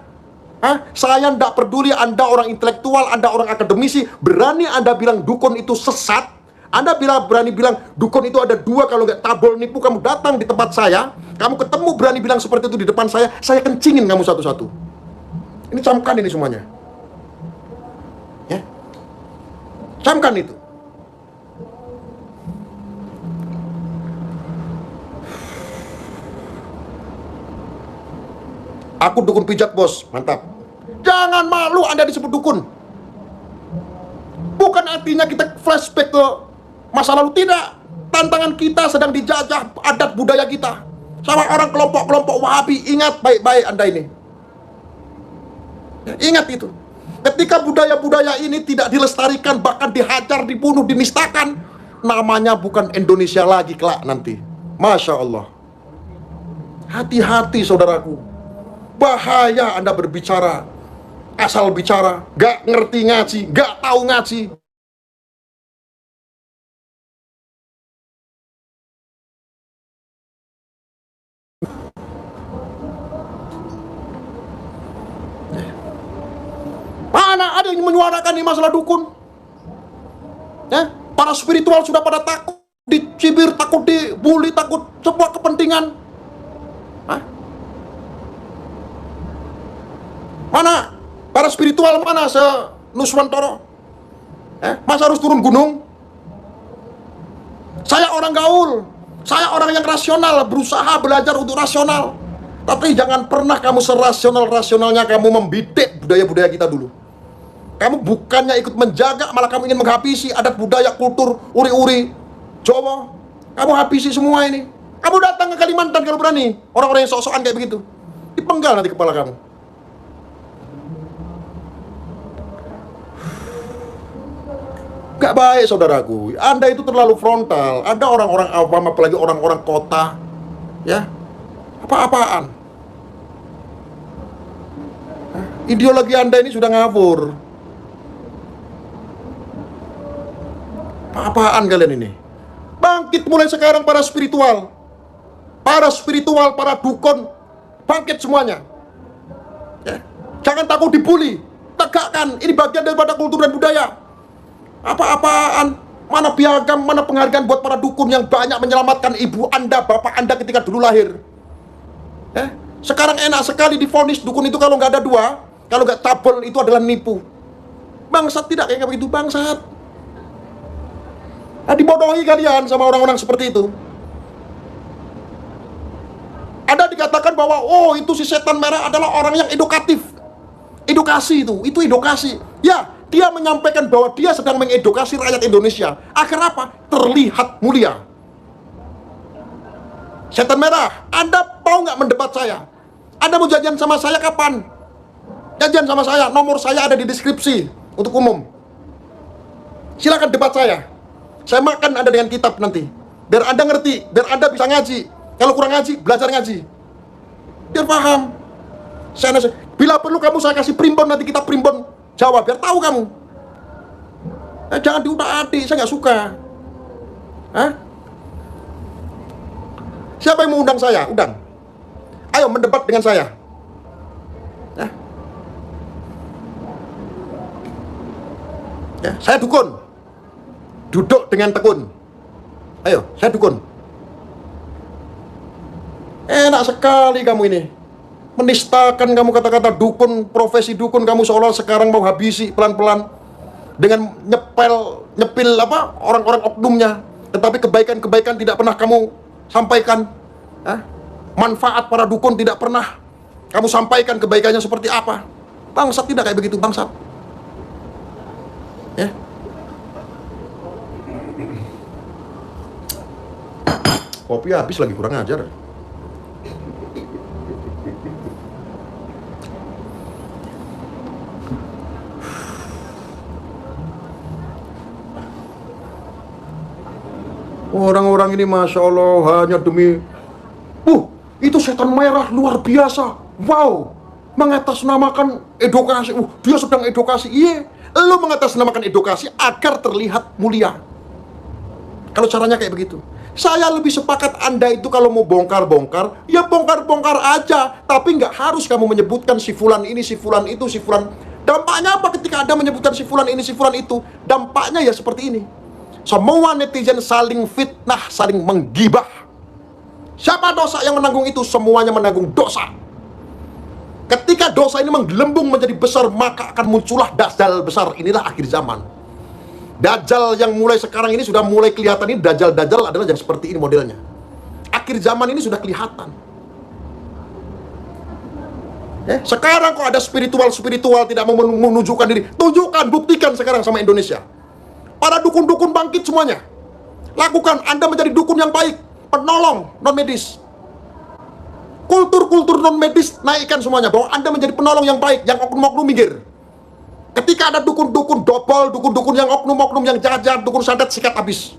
Hah? Saya tidak peduli Anda orang intelektual, Anda orang akademisi. Berani Anda bilang dukun itu sesat? Anda berani bilang dukun itu ada dua, kalau nggak tabol nipu, kamu datang di tempat saya, kamu ketemu berani bilang seperti itu di depan saya kencingin kamu satu-satu. Ini camkan ini semuanya. Ya. Camkan itu. Aku dukun pijat, bos. Mantap. Jangan malu Anda disebut dukun. Bukan saatnya kita flashback ke masa lalu. Tidak. Tantangan kita sedang dijajah adat budaya kita sama orang kelompok-kelompok Wahabi. Ingat baik-baik Anda ini. Ingat itu. Ketika budaya-budaya ini tidak dilestarikan, bahkan dihajar, dibunuh, dinistakan, namanya bukan Indonesia lagi kelak nanti. Masya Allah. Hati-hati saudaraku. Bahaya Anda berbicara, asal bicara, gak ngerti ngaji, gak tahu ngaji. Mana ada yang menyuarakan ini masalah dukun? Ya, para spiritual sudah pada takut dicibir, takut dibully, takut sebuah kepentingan. Hah? Mana para spiritual, mana se-Nuswantoro? Masa harus turun gunung? Saya orang gaul, saya orang yang rasional, berusaha belajar untuk rasional. Tapi jangan pernah kamu serasional-rasionalnya kamu membidik budaya-budaya kita dulu. Kamu bukannya ikut menjaga, malah kamu ingin menghabisi adat budaya, kultur, uri-uri Jawa. Kamu habisi semua ini. Kamu datang ke Kalimantan kalau berani. Orang-orang yang sok-sokan kayak begitu, dipenggal nanti kepala kamu. Gak baik saudaraku. Anda itu terlalu frontal. Ada orang-orang awam, apalagi orang-orang kota, ya, apa-apaan. Ideologi Anda ini sudah ngawur. Apaan kalian ini? Bangkit mulai sekarang para spiritual. Para spiritual, para dukun, bangkit semuanya. Ya. Jangan takut dibully. Tegakkan, ini bagian daripada kultur dan budaya. Apa-apaan? Mana piagam, mana penghargaan buat para dukun yang banyak menyelamatkan ibu Anda, bapak Anda ketika dulu lahir. Ya. Sekarang enak sekali divonis dukun itu kalau nggak ada dua, kalau nggak tabel itu adalah nipu. Bangsat tidak kayak begitu, bangsat. Dibodohi kalian sama orang-orang seperti itu. Ada dikatakan bahwa oh itu si setan merah adalah orang yang edukatif. Edukasi itu edukasi. Ya, dia menyampaikan bahwa dia sedang mengedukasi rakyat Indonesia. Agar apa? Terlihat mulia. Setan merah, Anda mau nggak mendebat saya? Anda mau janjian sama saya kapan? Janjian sama saya, nomor saya ada di deskripsi untuk umum. Silakan debat saya. Saya makan Anda dengan kitab nanti, biar Anda ngerti, biar Anda bisa ngaji. Kalau kurang ngaji, belajar ngaji, biar paham. Bila perlu kamu saya kasih primbon nanti, kitab primbon Jawa, biar tahu kamu. Jangan diutak-atik, saya nggak suka. Siapa yang mau undang saya? Undang. Ayo mendebat dengan saya. Ya, saya dukun. Duduk dengan tekun. Ayo, saya dukun. Enak sekali kamu ini. Menistakan kamu kata-kata dukun, profesi dukun kamu seolah sekarang mau habisi pelan-pelan dengan nyepil apa orang-orang oknumnya. Tetapi kebaikan-kebaikan tidak pernah kamu sampaikan. Manfaat para dukun tidak pernah kamu sampaikan kebaikannya seperti apa. Bangsat tidak kayak begitu, bangsat. Ya. Kopi habis lagi, kurang ajar. Orang-orang ini Masya Allah hanya demi itu setan merah luar biasa. Wow, mengatasnamakan edukasi. Dia sedang edukasi. Iya, lo mengatasnamakan edukasi agar terlihat mulia. Kalau caranya kayak begitu. Saya lebih sepakat Anda itu kalau mau bongkar-bongkar, ya bongkar-bongkar aja. Tapi nggak harus kamu menyebutkan si fulan ini, si fulan itu, si fulan. Dampaknya apa ketika Anda menyebutkan si fulan ini, si fulan itu? Dampaknya ya seperti ini. Semua netizen saling fitnah, saling menggibah. Siapa dosa yang menanggung itu? Semuanya menanggung dosa. Ketika dosa ini menggelembung menjadi besar, maka akan muncullah dajjal besar. Inilah akhir zaman. Dajjal yang mulai sekarang ini sudah mulai kelihatan. Ini dajjal adalah yang seperti ini modelnya. Akhir zaman ini sudah kelihatan. Sekarang kok ada spiritual tidak mau menunjukkan diri. Tunjukkan, buktikan sekarang sama Indonesia. Para dukun-dukun bangkit semuanya. Lakukan, Anda menjadi dukun yang baik, penolong non-medis. Kultur-kultur non-medis naikkan semuanya, bahwa Anda menjadi penolong yang baik, yang oknum-oknum minggir. Ketika ada dukun-dukun dobol, dukun-dukun yang oknum-oknum yang jahat-jahat, dukun santet, sikat habis.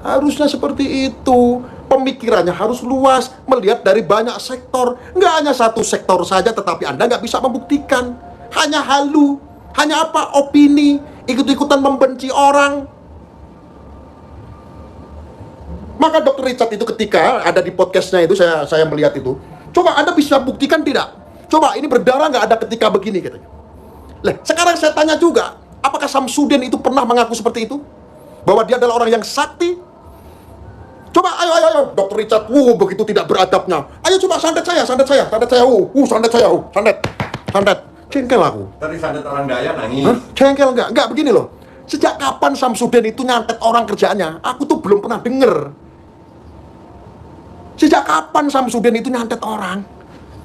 Harusnya seperti itu. Pemikirannya harus luas, melihat dari banyak sektor. Nggak hanya satu sektor saja, tetapi Anda nggak bisa membuktikan. Hanya halu, hanya apa? Opini, ikut-ikutan membenci orang. Maka Dr. Richard itu ketika ada di podcastnya itu, saya melihat itu. Coba Anda bisa buktikan tidak? Coba ini berdarah nggak ada ketika begini katanya. Lah, sekarang saya tanya juga, apakah Samsudin itu pernah mengaku seperti itu? Bahwa dia adalah orang yang sakti? Coba ayo Dr. Richard, begitu tidak beradabnya. Ayo coba santet saya, santet saya, santet. Cengkel aku. Tadi santet orang Dayak nangis. Hah? Cengkel enggak begini loh. Sejak kapan Samsudin itu nyantet orang kerjaannya? Aku tuh belum pernah denger. Sejak kapan Samsudin itu nyantet orang?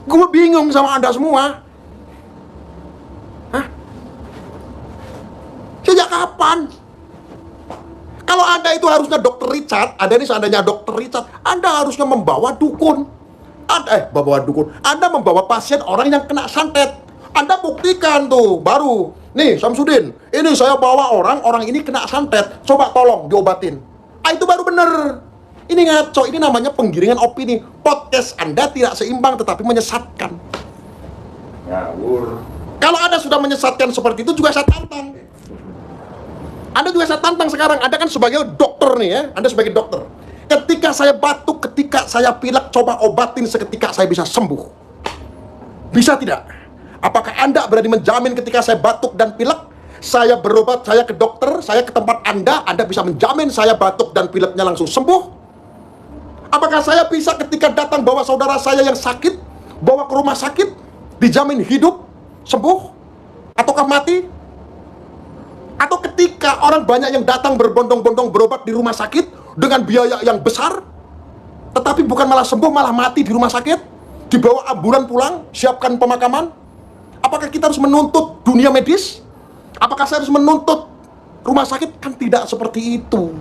Gue bingung sama Anda semua. Hah? Sejak kapan? Kalau Anda itu harusnya Dr. Richard, Anda ini seandainya Dr. Richard, Anda harusnya membawa dukun. Bawa dukun. Anda membawa pasien orang yang kena santet. Anda buktikan tuh, baru. Nih, Samsudin, ini saya bawa orang ini kena santet. Coba tolong diobatin. Itu baru bener. Ini ngaco, ini namanya penggiringan opini. Podcast Anda tidak seimbang tetapi menyesatkan. Ngawur. Kalau Anda sudah menyesatkan seperti itu juga saya tantang. Anda juga saya tantang sekarang. Anda kan sebagai dokter nih ya. Anda sebagai dokter. Ketika saya batuk, ketika saya pilek, coba obatin seketika saya bisa sembuh. Bisa tidak? Apakah Anda berani menjamin ketika saya batuk dan pilek, saya berobat, saya ke dokter, saya ke tempat Anda bisa menjamin saya batuk dan pileknya langsung sembuh? Apakah saya bisa ketika datang bawa saudara saya yang sakit, bawa ke rumah sakit, dijamin hidup, sembuh, ataukah mati? Atau ketika orang banyak yang datang berbondong-bondong berobat di rumah sakit dengan biaya yang besar, tetapi bukan malah sembuh, malah mati di rumah sakit, dibawa ambulan pulang, siapkan pemakaman. Apakah kita harus menuntut dunia medis? Apakah saya harus menuntut rumah sakit? Kan tidak seperti itu.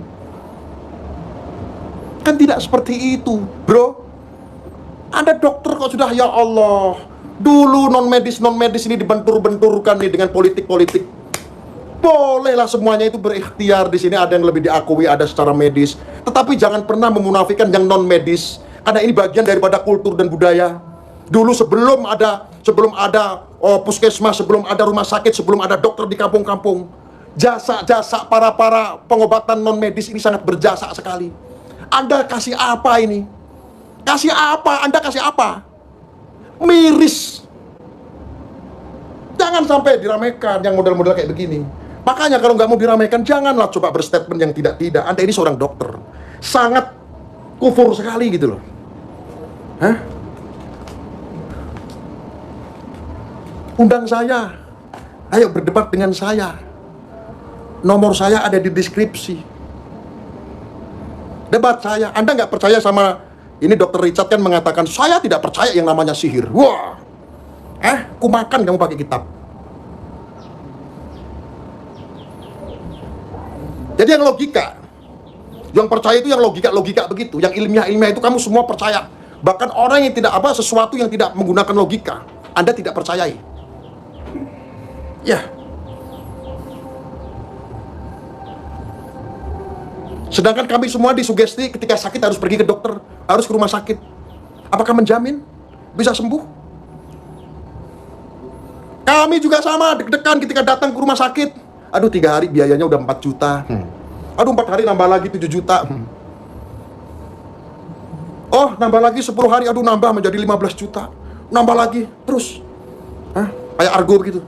Kan tidak seperti itu, bro. Anda dokter kok sudah, ya Allah. Dulu non-medis ini dibentur-benturkan nih dengan politik-politik. Bolehlah semuanya itu berikhtiar. Di sini ada yang lebih diakui, ada secara medis. Tetapi jangan pernah memunafikan yang non-medis, karena ini bagian daripada kultur dan budaya. Dulu sebelum ada puskesmas, sebelum ada rumah sakit, sebelum ada dokter di kampung-kampung, jasa-jasa para pengobatan non-medis ini sangat berjasa sekali. Anda kasih apa ini? Kasih apa? Anda kasih apa? Miris. Jangan sampai diramaikan yang model-model kayak begini. Makanya kalau nggak mau diramaikan, janganlah coba berstatement yang tidak-tidak. Anda ini seorang dokter, sangat kufur sekali gitu loh. Hah? Undang saya, ayo berdebat dengan saya. Nomor saya ada di deskripsi. Debat saya. Anda nggak percaya sama ini, Dr. Richard kan mengatakan saya tidak percaya yang namanya sihir. Wah, kumakan kamu pakai kitab. Jadi yang logika, yang percaya itu yang logika begitu, yang ilmiah itu kamu semua percaya. Bahkan orang yang tidak sesuatu yang tidak menggunakan logika, Anda tidak percayai. Ya. Sedangkan kami semua disugesti ketika sakit harus pergi ke dokter, harus ke rumah sakit. Apakah menjamin bisa sembuh? Kami juga sama, deg-degan ketika datang ke rumah sakit. Aduh, 3 hari biayanya udah 4 juta. Aduh, 4 hari nambah lagi 7 juta. Oh, nambah lagi 10 hari, aduh nambah menjadi 15 juta. Nambah lagi, terus. Kayak argo begitu.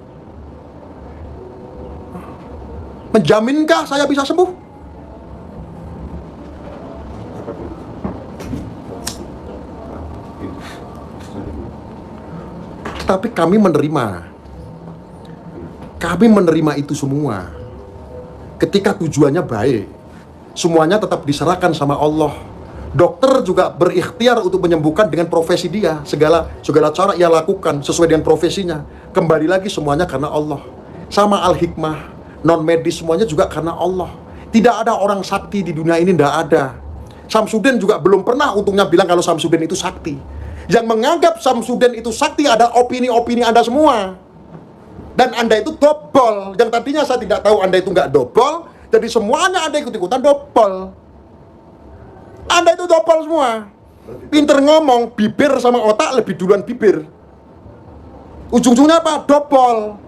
Menjaminkah saya bisa sembuh? Tapi kami menerima itu semua ketika tujuannya baik. Semuanya tetap diserahkan sama Allah. Dokter juga berikhtiar untuk menyembuhkan dengan profesi dia. Segala cara ia lakukan sesuai dengan profesinya. Kembali lagi semuanya karena Allah. Sama Al-Hikmah, non medis semuanya juga karena Allah. Tidak ada orang sakti di dunia ini, tidak ada. Samsudin juga belum pernah untungnya bilang kalau Samsudin itu sakti. Yang menganggap Samsudin itu sakti ada opini-opini Anda semua. Dan Anda itu dobol. Yang tadinya saya tidak tahu Anda itu nggak dobol, jadi semuanya Anda ikut-ikutan dobol. Anda itu dobol semua. Pinter ngomong, bibir sama otak lebih duluan bibir. Ujung-ujungnya apa? Dobol.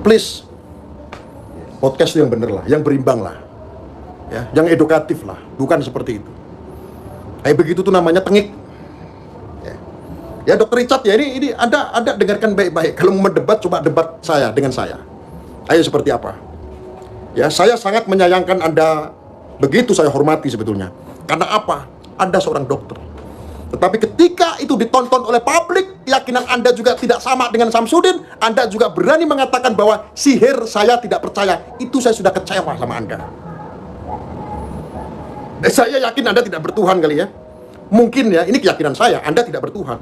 Please, podcast yang bener lah, yang berimbang lah, ya, yang edukatif lah, bukan seperti itu. Kayak begitu tuh namanya tengik. Ya, Dokter Richard ya, ini Anda dengarkan baik-baik. Kalau mau mendebat, coba debat saya dengan saya. Ayo seperti apa? Ya, saya sangat menyayangkan Anda. Begitu saya hormati sebetulnya. Karena apa? Anda seorang dokter. Tetapi ketika itu ditonton oleh publik, keyakinan Anda juga tidak sama dengan Samsudin, Anda juga berani mengatakan bahwa sihir saya tidak percaya. Itu saya sudah kecewa sama Anda. Saya yakin Anda tidak bertuhan kali ya. Mungkin ya, ini keyakinan saya, Anda tidak bertuhan.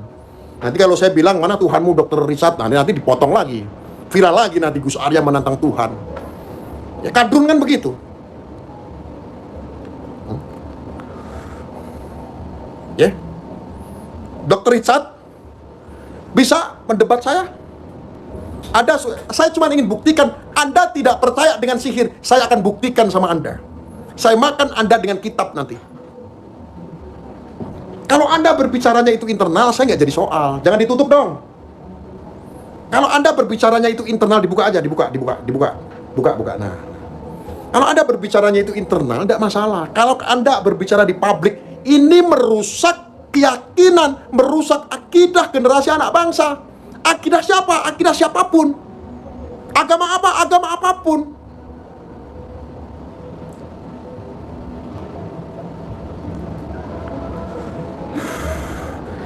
Nanti kalau saya bilang, mana Tuhanmu Dokter Richard, nanti dipotong lagi. Viral lagi nanti Gus Arya menantang Tuhan. Ya kadrun kan begitu. Ya. Dokter Richard bisa mendebat saya. Saya cuma ingin buktikan Anda tidak percaya dengan sihir. Saya akan buktikan sama Anda. Saya makan Anda dengan kitab nanti. Kalau Anda berbicaranya itu internal, saya nggak jadi soal. Jangan ditutup dong. Kalau Anda berbicaranya itu internal, dibuka aja, dibuka. Nah, kalau Anda berbicaranya itu internal, tidak masalah. Kalau Anda berbicara di publik, ini merusak keyakinan, merusak akidah generasi anak bangsa. Akidah siapa? Akidah siapapun. Agama apa? Agama apapun.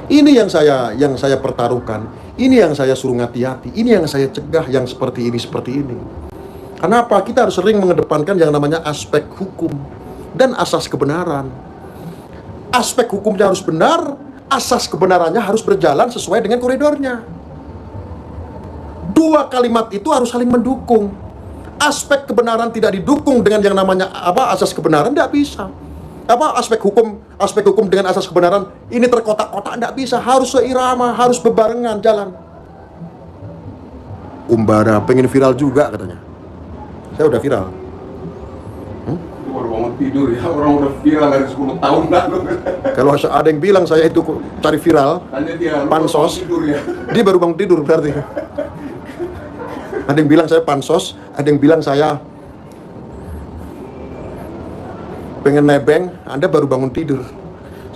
Ini yang saya pertaruhkan. Ini yang saya suruh hati-hati. Ini yang saya cegah yang seperti ini. Kenapa? Kita harus sering mengedepankan yang namanya aspek hukum dan asas kebenaran. Aspek hukumnya harus benar, asas kebenarannya harus berjalan sesuai dengan koridornya. Dua kalimat itu harus saling mendukung. Aspek kebenaran tidak didukung dengan yang namanya asas kebenaran, tidak bisa. Aspek hukum dengan asas kebenaran ini terkotak-kotak, tidak bisa, harus seirama, harus bebarengan jalan. Umbara pengen viral juga katanya. Saya udah viral. Baru bangun tidur ya, orang udah viral dari 10 tahun lalu. Kalau ada yang bilang saya itu cari viral, pansos, ya. dia baru bangun tidur berarti. Ada yang bilang saya pansos, ada yang bilang saya pengen nebeng, Anda baru bangun tidur.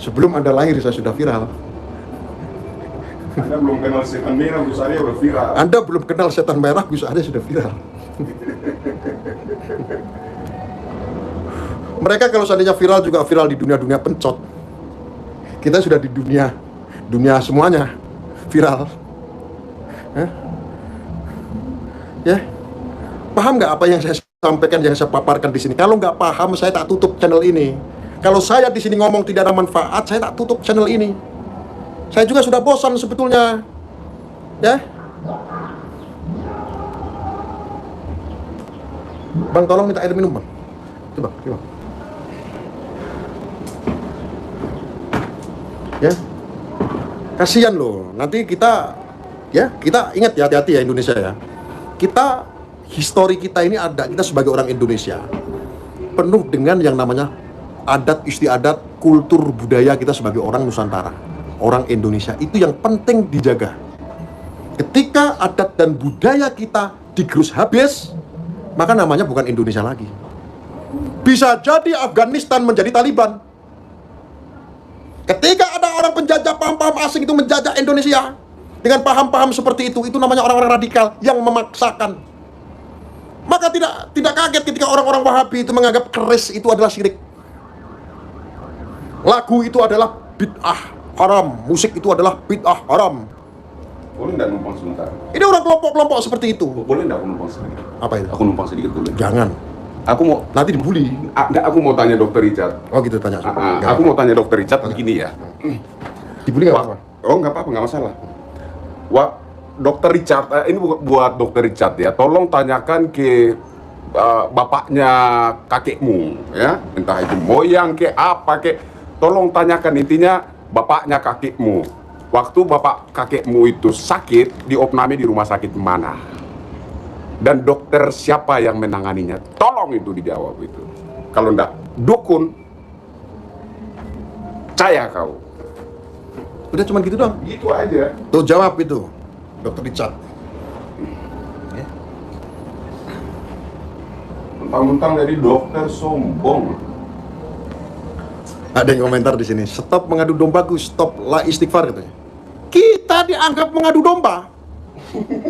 Sebelum Anda lahir saya sudah viral. Anda belum kenal setan merah, Gus Arya udah viral. Anda belum kenal setan merah, Gus Arya sudah viral. Mereka kalau seandainya viral juga viral di dunia-dunia pencot. Kita sudah di dunia semuanya viral. Ya, paham nggak apa yang saya sampaikan, yang saya paparkan di sini? Kalau nggak paham, saya tak tutup channel ini. Kalau saya di sini ngomong tidak ada manfaat, saya tak tutup channel ini. Saya juga sudah bosan sebetulnya. Ya, Bang, tolong minta air minum, Bang. Coba. Ya, kasihan loh. Nanti kita ingat ya, hati-hati ya Indonesia ya. Histori kita ini ada, kita sebagai orang Indonesia penuh dengan yang namanya adat istiadat, kultur budaya kita sebagai orang Nusantara, orang Indonesia. Itu yang penting dijaga. Ketika adat dan budaya kita digerus habis, maka namanya bukan Indonesia lagi. Bisa jadi Afghanistan menjadi Taliban. Ketika ada orang penjajah paham-paham asing itu menjajah Indonesia dengan paham-paham seperti itu namanya orang-orang radikal yang memaksakan. Maka tidak kaget ketika orang-orang Wahabi itu menganggap keris itu adalah syirik. Lagu itu adalah bid'ah haram, musik itu adalah bid'ah haram. Boleh nggak numpang sebentar? Ini orang kelompok-kelompok seperti itu. Boleh nggak aku numpang sedikit? Apa itu? Aku numpang sedikit dulu. Jangan. Aku mau Nanti dibully. enggak, aku mau tanya Dokter Richard. Oh gitu tanya. Nggak Aku mau tanya Dokter Richard begini ya. dibully nggak apa-apa. Oh nggak apa-apa, nggak masalah. Dokter Richard, ini buat Dokter Richard ya. Tolong tanyakan ke bapaknya kakekmu ya, entah itu moyang ke apa ke. Tolong tanyakan, intinya bapaknya kakekmu. Waktu bapak kakekmu itu sakit, diopname di rumah sakit mana? Dan dokter siapa yang menanganinya? Tolong itu dijawab itu. Kalau enggak, dukun. Percaya kau. Udah cuman gitu doang. Gitu aja. Tuh jawab itu, Dokter Richard. Mentang-mentang dari dokter sombong. Ada yang komentar di sini, stop mengadu domba, Gus, stop la istighfar katanya. Kita dianggap mengadu domba.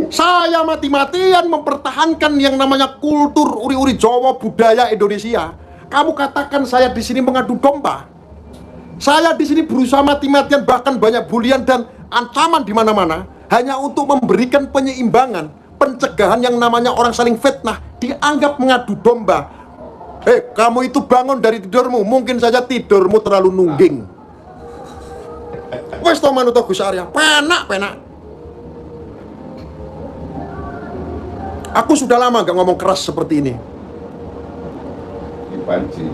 Saya mati-matian mempertahankan yang namanya kultur uri-uri Jawa, budaya Indonesia. Kamu katakan saya di sini mengadu domba? Saya di sini berusaha mati-matian, bahkan banyak bulian dan ancaman di mana-mana, hanya untuk memberikan penyeimbangan, pencegahan yang namanya orang saling fitnah, dianggap mengadu domba. Kamu itu bangun dari tidurmu, mungkin saja tidurmu terlalu nungging. Wes to manut Gus Arya, penak. Aku sudah lama gak ngomong keras seperti ini. Dipancing.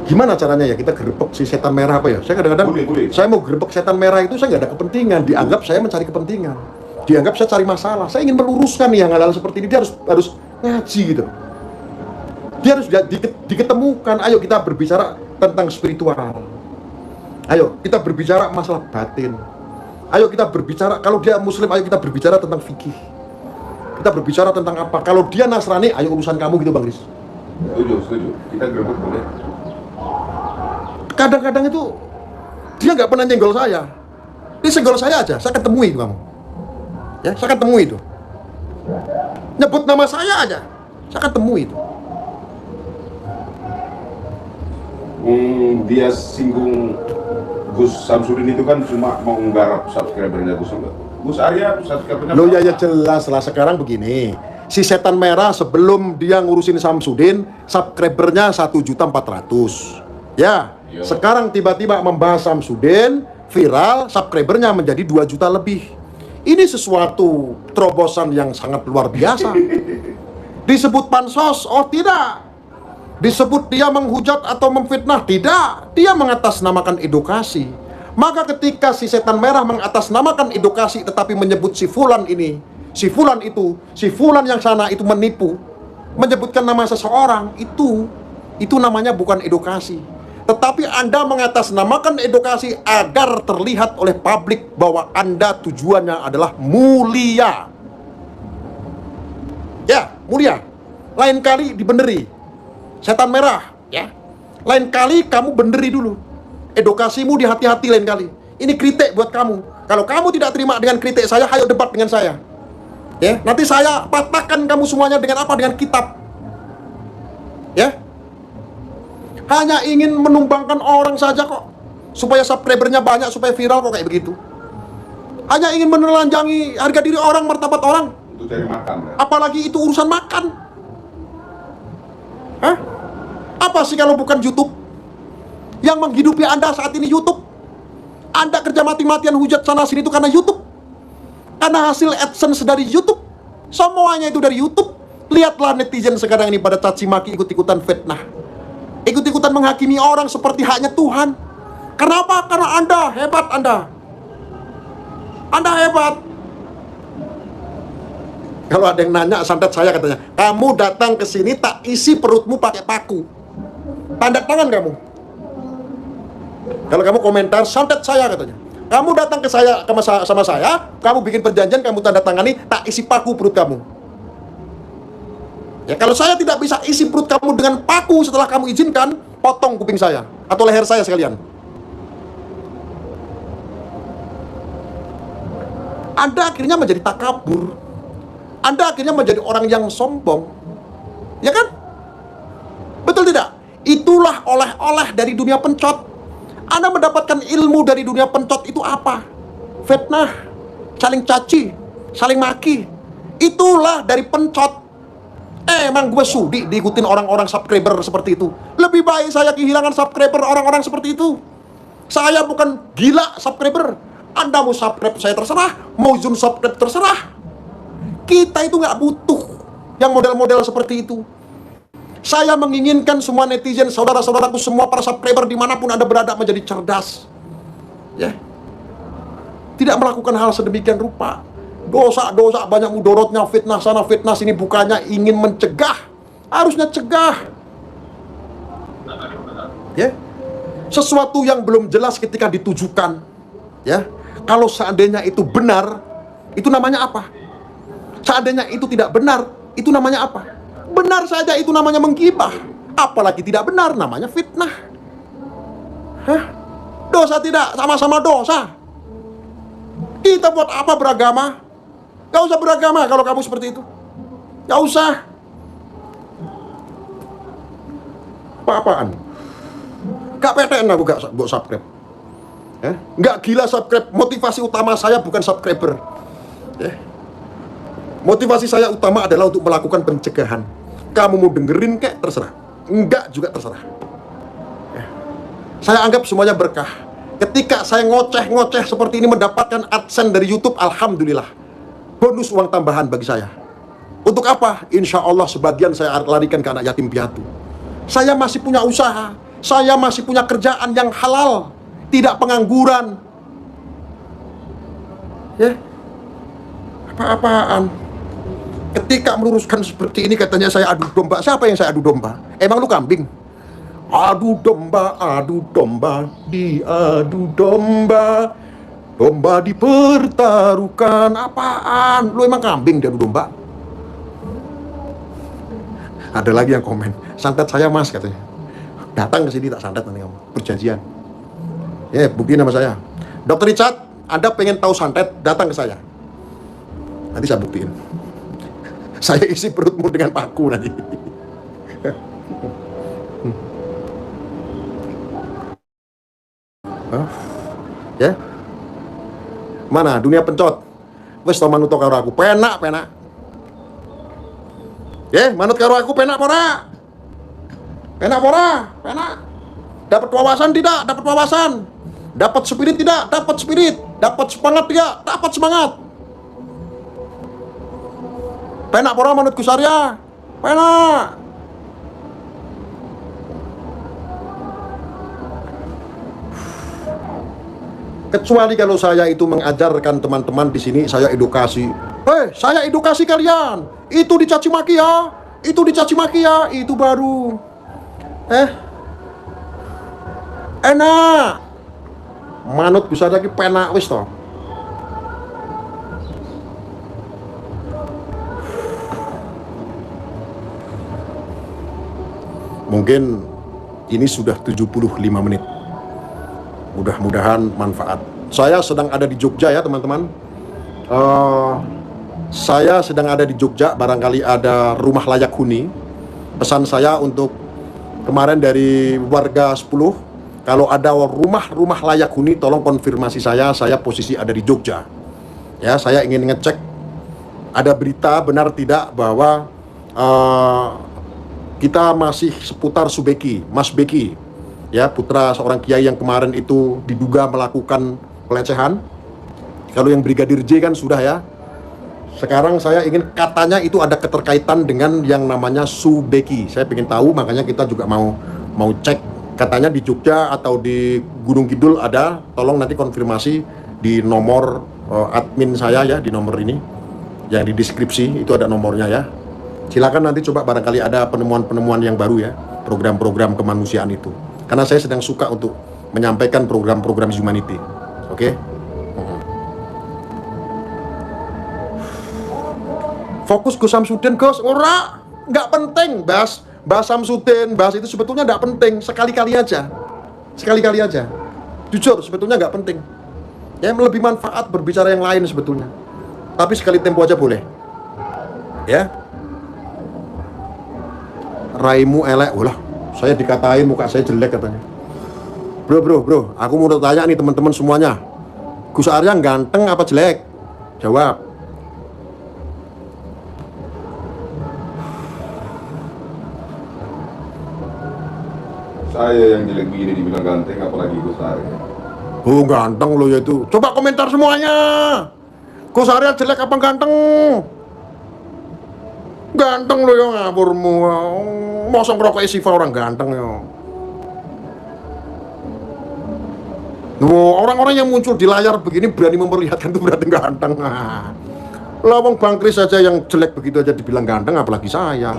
Gimana caranya ya kita gerbek si setan merah apa ya? Saya kadang-kadang Boleh. saya mau gerbek setan merah itu saya nggak ada kepentingan. Dianggap saya mencari kepentingan. Dianggap saya cari masalah. Saya ingin meluruskan nih yang hal-hal seperti ini. Dia harus ngaji gitu. Dia harus diketemukan. Ayo kita berbicara tentang spiritual. Ayo kita berbicara masalah batin. Ayo kita berbicara, kalau dia muslim, ayo kita berbicara tentang fikih. Kita berbicara tentang apa? Kalau dia Nasrani, ayo urusan kamu gitu Bang Riz. Setuju. Kita gerbek boleh. Kadang-kadang itu dia nggak pernah nyenggol saya. Dia senggol saya aja, saya ketemui itu kamu. Ya, saya ketemu itu. Nyebut nama saya aja, saya ketemu itu. Dia singgung Gus Samsudin itu kan cuma mau nggarap subscribernya Gus Arya subscribernya. Loh ya jelas lah, sekarang begini. Si setan merah sebelum dia ngurusin Samsudin, subscribernya 1.400.000. Ya, Yo. sekarang tiba-tiba membahas Samsudin, viral, subscribernya menjadi 2 juta lebih. Ini sesuatu terobosan yang sangat luar biasa. Disebut pansos? Oh tidak. Disebut dia menghujat atau memfitnah? Tidak. Dia mengatasnamakan edukasi. Maka ketika si setan merah mengatasnamakan edukasi tetapi menyebut si fulan ini, si fulan itu, si fulan yang sana itu menipu, menyebutkan nama seseorang, itu namanya bukan edukasi. Tetapi Anda mengatasnamakan edukasi agar terlihat oleh publik bahwa Anda tujuannya adalah mulia. Ya, mulia. Lain kali dibeneri. Setan merah, ya. Lain kali kamu beneri dulu. Edukasimu dihati-hati lain kali. Ini kritik buat kamu. Kalau kamu tidak terima dengan kritik saya, ayo debat dengan saya. Ya, nanti saya patahkan kamu semuanya dengan apa? Dengan kitab. Ya. Hanya ingin menumbangkan orang saja kok. Supaya subscribernya banyak, supaya viral kok kayak begitu. Hanya ingin menelanjangi harga diri orang, martabat orang. Untuk cari makan ya. Apalagi itu urusan makan. Hah? Apa sih kalau bukan YouTube? Yang menghidupi Anda saat ini YouTube. Anda kerja mati-matian hujat sana sini itu karena YouTube. Karena hasil AdSense dari YouTube. Semuanya itu dari YouTube. Lihatlah netizen sekarang ini pada caci maki, ikut-ikutan fitnah. Ikut-ikutan menghakimi orang seperti haknya Tuhan. Kenapa? Karena Anda hebat, Anda hebat. Kalau ada yang nanya santet saya katanya, kamu datang ke sini tak isi perutmu pakai paku. Tanda tangan kamu. Kalau kamu komentar santet saya katanya. Kamu datang ke saya sama saya, kamu bikin perjanjian, kamu tanda tangani, tak isi paku perut kamu. Ya kalau saya tidak bisa isi perut kamu dengan paku setelah kamu izinkan, potong kuping saya atau leher saya sekalian. Anda akhirnya menjadi takabur. Anda akhirnya menjadi orang yang sombong. Ya kan? Betul tidak? Itulah oleh-oleh dari dunia pencot. Anda mendapatkan ilmu dari dunia pencot itu apa? fitnah, saling caci, saling maki. Itulah dari pencot. Emang gue sudi diikutin orang-orang subscriber seperti itu. Lebih baik saya kehilangan subscriber orang-orang seperti itu. Saya bukan gila subscriber. Anda mau subscribe saya terserah, mau zoom subscribe terserah. Kita itu nggak butuh yang model-model seperti itu. Saya menginginkan semua netizen, saudara-saudaraku, semua para subscriber dimanapun Anda berada menjadi cerdas. Ya, tidak melakukan hal sedemikian rupa. Dosa-dosa banyak mudorotnya, fitnah sana fitnah sini, bukannya ingin mencegah, harusnya cegah. Ya, sesuatu yang belum jelas ketika ditujukan, ya, kalau seandainya itu benar, itu namanya apa? Seandainya itu tidak benar, itu namanya apa? Benar saja itu namanya menggibah. Apalagi tidak benar, namanya fitnah. Hah? Dosa tidak, sama-sama dosa. Kita buat apa beragama? Gak usah beragama kalau kamu seperti itu. Gak usah. Apa-apaan? Gak PTN aku gak subscribe. Gak gila subscribe. Motivasi utama saya bukan subscriber. Motivasi saya utama adalah untuk melakukan pencegahan. Kamu mau dengerin kek terserah, enggak juga terserah. Saya anggap semuanya berkah. Ketika saya ngoceh-ngoceh seperti ini mendapatkan AdSense dari YouTube, alhamdulillah. Bonus uang tambahan bagi saya. Untuk apa? Insya Allah sebagian saya larikan ke anak yatim piatu. Saya masih punya usaha. Saya masih punya kerjaan yang halal. Tidak pengangguran. Ya, apa-apaan. Ketika meluruskan seperti ini katanya saya adu domba. Siapa yang saya adu domba? Emang lu kambing? Adu domba, diadu domba. Domba dipertaruhkan. Apaan? Lu emang kambing diadu domba? Ada lagi yang komen, santet saya mas katanya. Datang ke sini tak santet nanti kamu. Perjanjian. Ya, bukti nama saya. Dr. Richard, Anda pengen tahu santet, datang ke saya. Nanti saya buktiin. Saya isi perutmu dengan paku nanti. Ya. Mana dunia pencot? Wes to manut karo aku, penak. Manut karo aku penak pora? Penak. Dapat wawasan tidak? Dapat wawasan. Dapat spirit tidak? Dapat spirit. Dapat semangat tidak? Dapat semangat. Penak pora manut Gusarya? Penak. Kecuali kalau saya itu mengajarkan teman-teman di sini, saya edukasi. Saya edukasi kalian. Itu dicaci maki ya. Itu baru. Enak. Manut bisa lagi penak wis toh. Mungkin ini sudah 75 menit. Mudah-mudahan manfaat. Saya sedang ada di Jogja ya teman-teman. Saya sedang ada di Jogja. Barangkali ada rumah layak huni. Pesan saya untuk kemarin dari warga 10, kalau ada rumah layak huni, tolong konfirmasi saya posisi ada di Jogja. Ya, saya ingin ngecek ada berita benar tidak bahwa kita masih seputar Subeki, Mas Beki. Ya, putra seorang kiai yang kemarin itu diduga melakukan pelecehan. Kalau yang Brigadir J kan sudah ya. Sekarang saya ingin, katanya itu ada keterkaitan dengan yang namanya Subeki. Saya ingin tahu, makanya kita juga mau cek. Katanya di Jogja atau di Gunung Kidul ada. Tolong nanti konfirmasi di nomor admin saya ya, di nomor ini yang di deskripsi itu ada nomornya ya. Silakan nanti coba, barangkali ada penemuan-penemuan yang baru ya, program-program kemanusiaan itu. Karena saya sedang suka untuk menyampaikan program-program humanity. Oke? Fokus Gus Samsudin, Gus. Ora, nggak penting bahas Samsudin, bahas itu sebetulnya nggak penting. Sekali-kali aja. Jujur, sebetulnya nggak penting. Ya, lebih manfaat berbicara yang lain sebetulnya. Tapi sekali tempo aja boleh. Ya. Raimu elek, ulah. Saya dikatain muka saya jelek katanya. Bro, aku mau tanya nih teman-teman semuanya. Gus Arya ganteng apa jelek? Jawab. Saya yang jelek begini dibilang ganteng, apalagi Gus Arya. Oh ganteng lo ya itu. Coba komentar semuanya. Gus Arya jelek apa ganteng? Ganteng lo ya ngapurmu. Mosong rokok Siva orang ganteng ya. Orang-orang yang muncul di layar begini berani memperlihatkan itu berarti ganteng. Lawang Bang Kris saja yang jelek begitu aja dibilang ganteng, apalagi saya.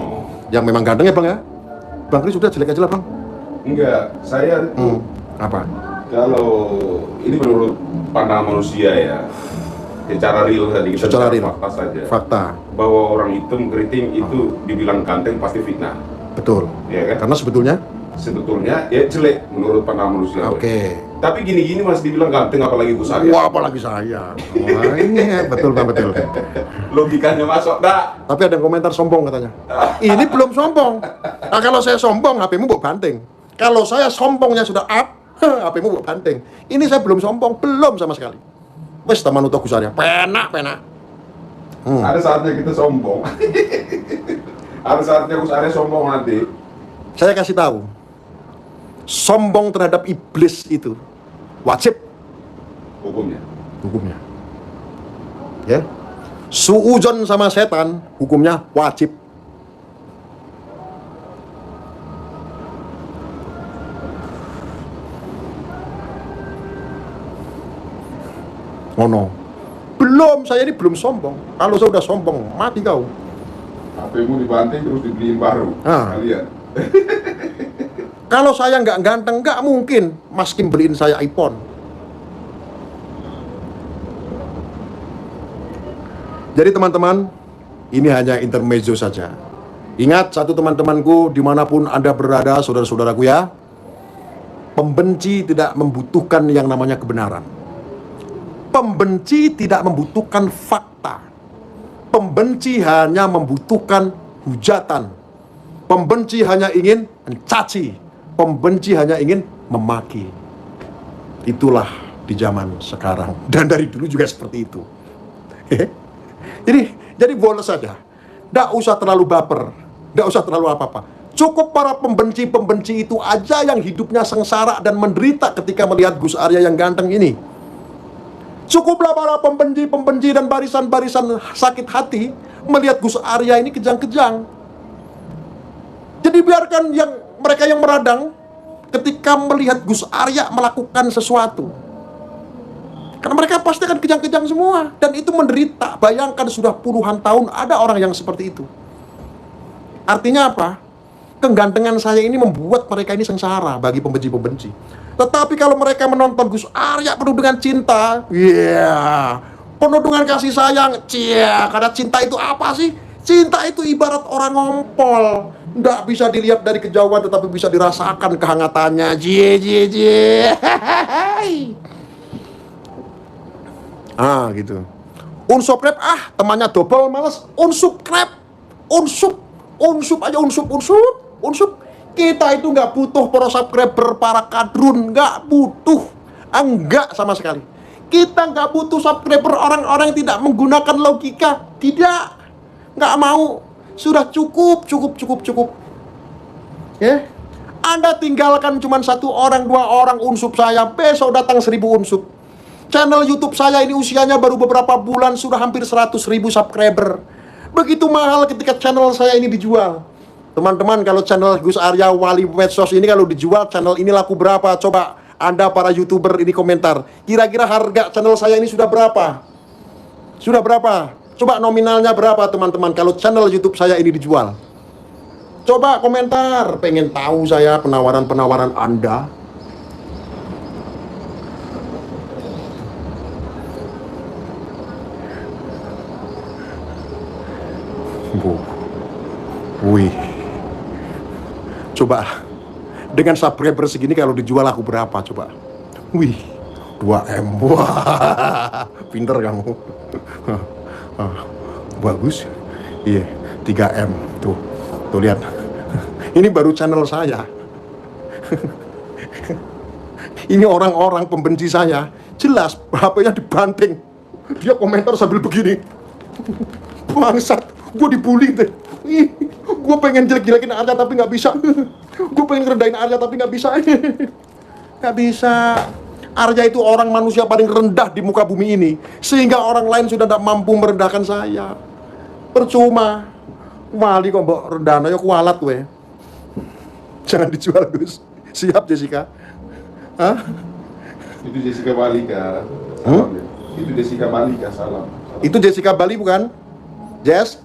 Yang memang ganteng ya Bang ya. Bang Kris sudah jelek aja lah Bang. Enggak, saya Apa? kalau ini menurut pandangan manusia ya, secara real tadi kita Secara bicara real. fakta saja. Fakta. Bahwa orang hitam keriting itu dibilang ganteng pasti fitnah, Betul. ya kan? Karena Sebetulnya ya jelek menurut pandangan manusia. Oke. Tapi gini-gini masih dibilang ganteng, apalagi Gus Arya. Wah, apalagi saya. Wah, ini betul Bang, betul. Logikanya masuk dah. Tapi ada yang komentar sombong katanya. Ini belum sombong. Nah, kalau saya sombong, HP-mu buat banting. Kalau saya sombongnya sudah up, HP-mu buat banting. Ini saya belum sombong, belum sama sekali. Wes teman utuh Gus Arya. Penak. Ada saatnya kita sombong. Ada saatnya Gus Arya sombong nanti. Saya kasih tahu. Sombong terhadap iblis itu wajib hukumnya. Ya. Suudzon sama setan hukumnya wajib. Ngono. Belum, saya ini belum sombong. Kalau saya udah sombong, mati kau. HP-mu dibanting terus dibeliin baru. Kalian. Kalau saya nggak ganteng, nggak mungkin Mas Kim beliin saya iPhone. Jadi teman-teman, ini hanya intermezzo saja. Ingat satu teman-temanku, dimanapun Anda berada, saudara-saudaraku ya, pembenci tidak membutuhkan yang namanya kebenaran. Pembenci tidak membutuhkan fakta. Pembenci hanya membutuhkan hujatan. Pembenci hanya ingin mencaci. Pembenci hanya ingin memaki. Itulah di zaman sekarang. Dan dari dulu juga seperti itu. Jadi boleh saja. Nggak usah terlalu baper. Nggak usah terlalu apa-apa. Cukup para pembenci-pembenci itu aja yang hidupnya sengsara dan menderita ketika melihat Gus Arya yang ganteng ini. Cukuplah para pembenci-pembenci dan barisan-barisan sakit hati melihat Gus Arya ini kejang-kejang. Jadi biarkan mereka yang meradang ketika melihat Gus Arya melakukan sesuatu. Karena mereka pasti akan kejang-kejang semua. Dan itu menderita. Bayangkan sudah puluhan tahun ada orang yang seperti itu. Artinya apa? Kegantengan saya ini membuat mereka ini sengsara bagi pembenci-pembenci. Tetapi kalau mereka menonton Gus Arya penuh dengan cinta, penuh dengan kasih sayang, karena cinta itu apa sih? Cinta itu ibarat orang ngompol. Nggak bisa dilihat dari kejauhan, tetapi bisa dirasakan kehangatannya. Gitu. Unsubscribe, temannya double males. Unsubscribe, unsup aja, unsup. Kita itu nggak butuh para subscriber, para kadrun, nggak butuh. Enggak sama sekali. Kita nggak butuh subscriber orang-orang yang tidak menggunakan logika. Tidak, nggak mau. Sudah cukup. Ya, Anda tinggalkan cuma 1 orang, 2 orang unsup saya, besok datang 1000 unsup. Channel YouTube saya ini usianya baru beberapa bulan sudah hampir 100.000 subscriber. Begitu mahal ketika channel saya ini dijual. Teman-teman, kalau channel Gus Arya Wali Medsos ini kalau dijual, channel ini laku berapa? Coba Anda para YouTuber ini komentar. Kira-kira harga channel saya ini sudah berapa? Sudah berapa? Coba nominalnya berapa teman-teman kalau channel YouTube saya ini dijual? Coba komentar. Pengen tahu saya penawaran-penawaran Anda. Wih. Coba dengan subscriber segini kalau dijual aku berapa coba? Wih, 2M. Wah, pinter kamu. Bagus. Iya, 3M. Tuh lihat. Ini baru channel saya. Ini orang-orang pembenci saya, jelas HP-nya dibanting. Dia komentar sambil begini. Bangsat, gue dibully deh. Gue pengen jelek-jelekin Arya tapi nggak bisa. Gue pengen ngerendahin Arya tapi nggak bisa. Nggak bisa. Arya itu orang manusia paling rendah di muka bumi ini, sehingga orang lain sudah tidak mampu merendahkan saya. Percuma. Wali kok mbok rendahno ya kualat we. Jangan dijual, Gus. Siap, Jessica? Hah? Itu Jessica Balika. Salam ya. Itu Jessica Balika, salam. Itu Jessica Bali bukan? Jess?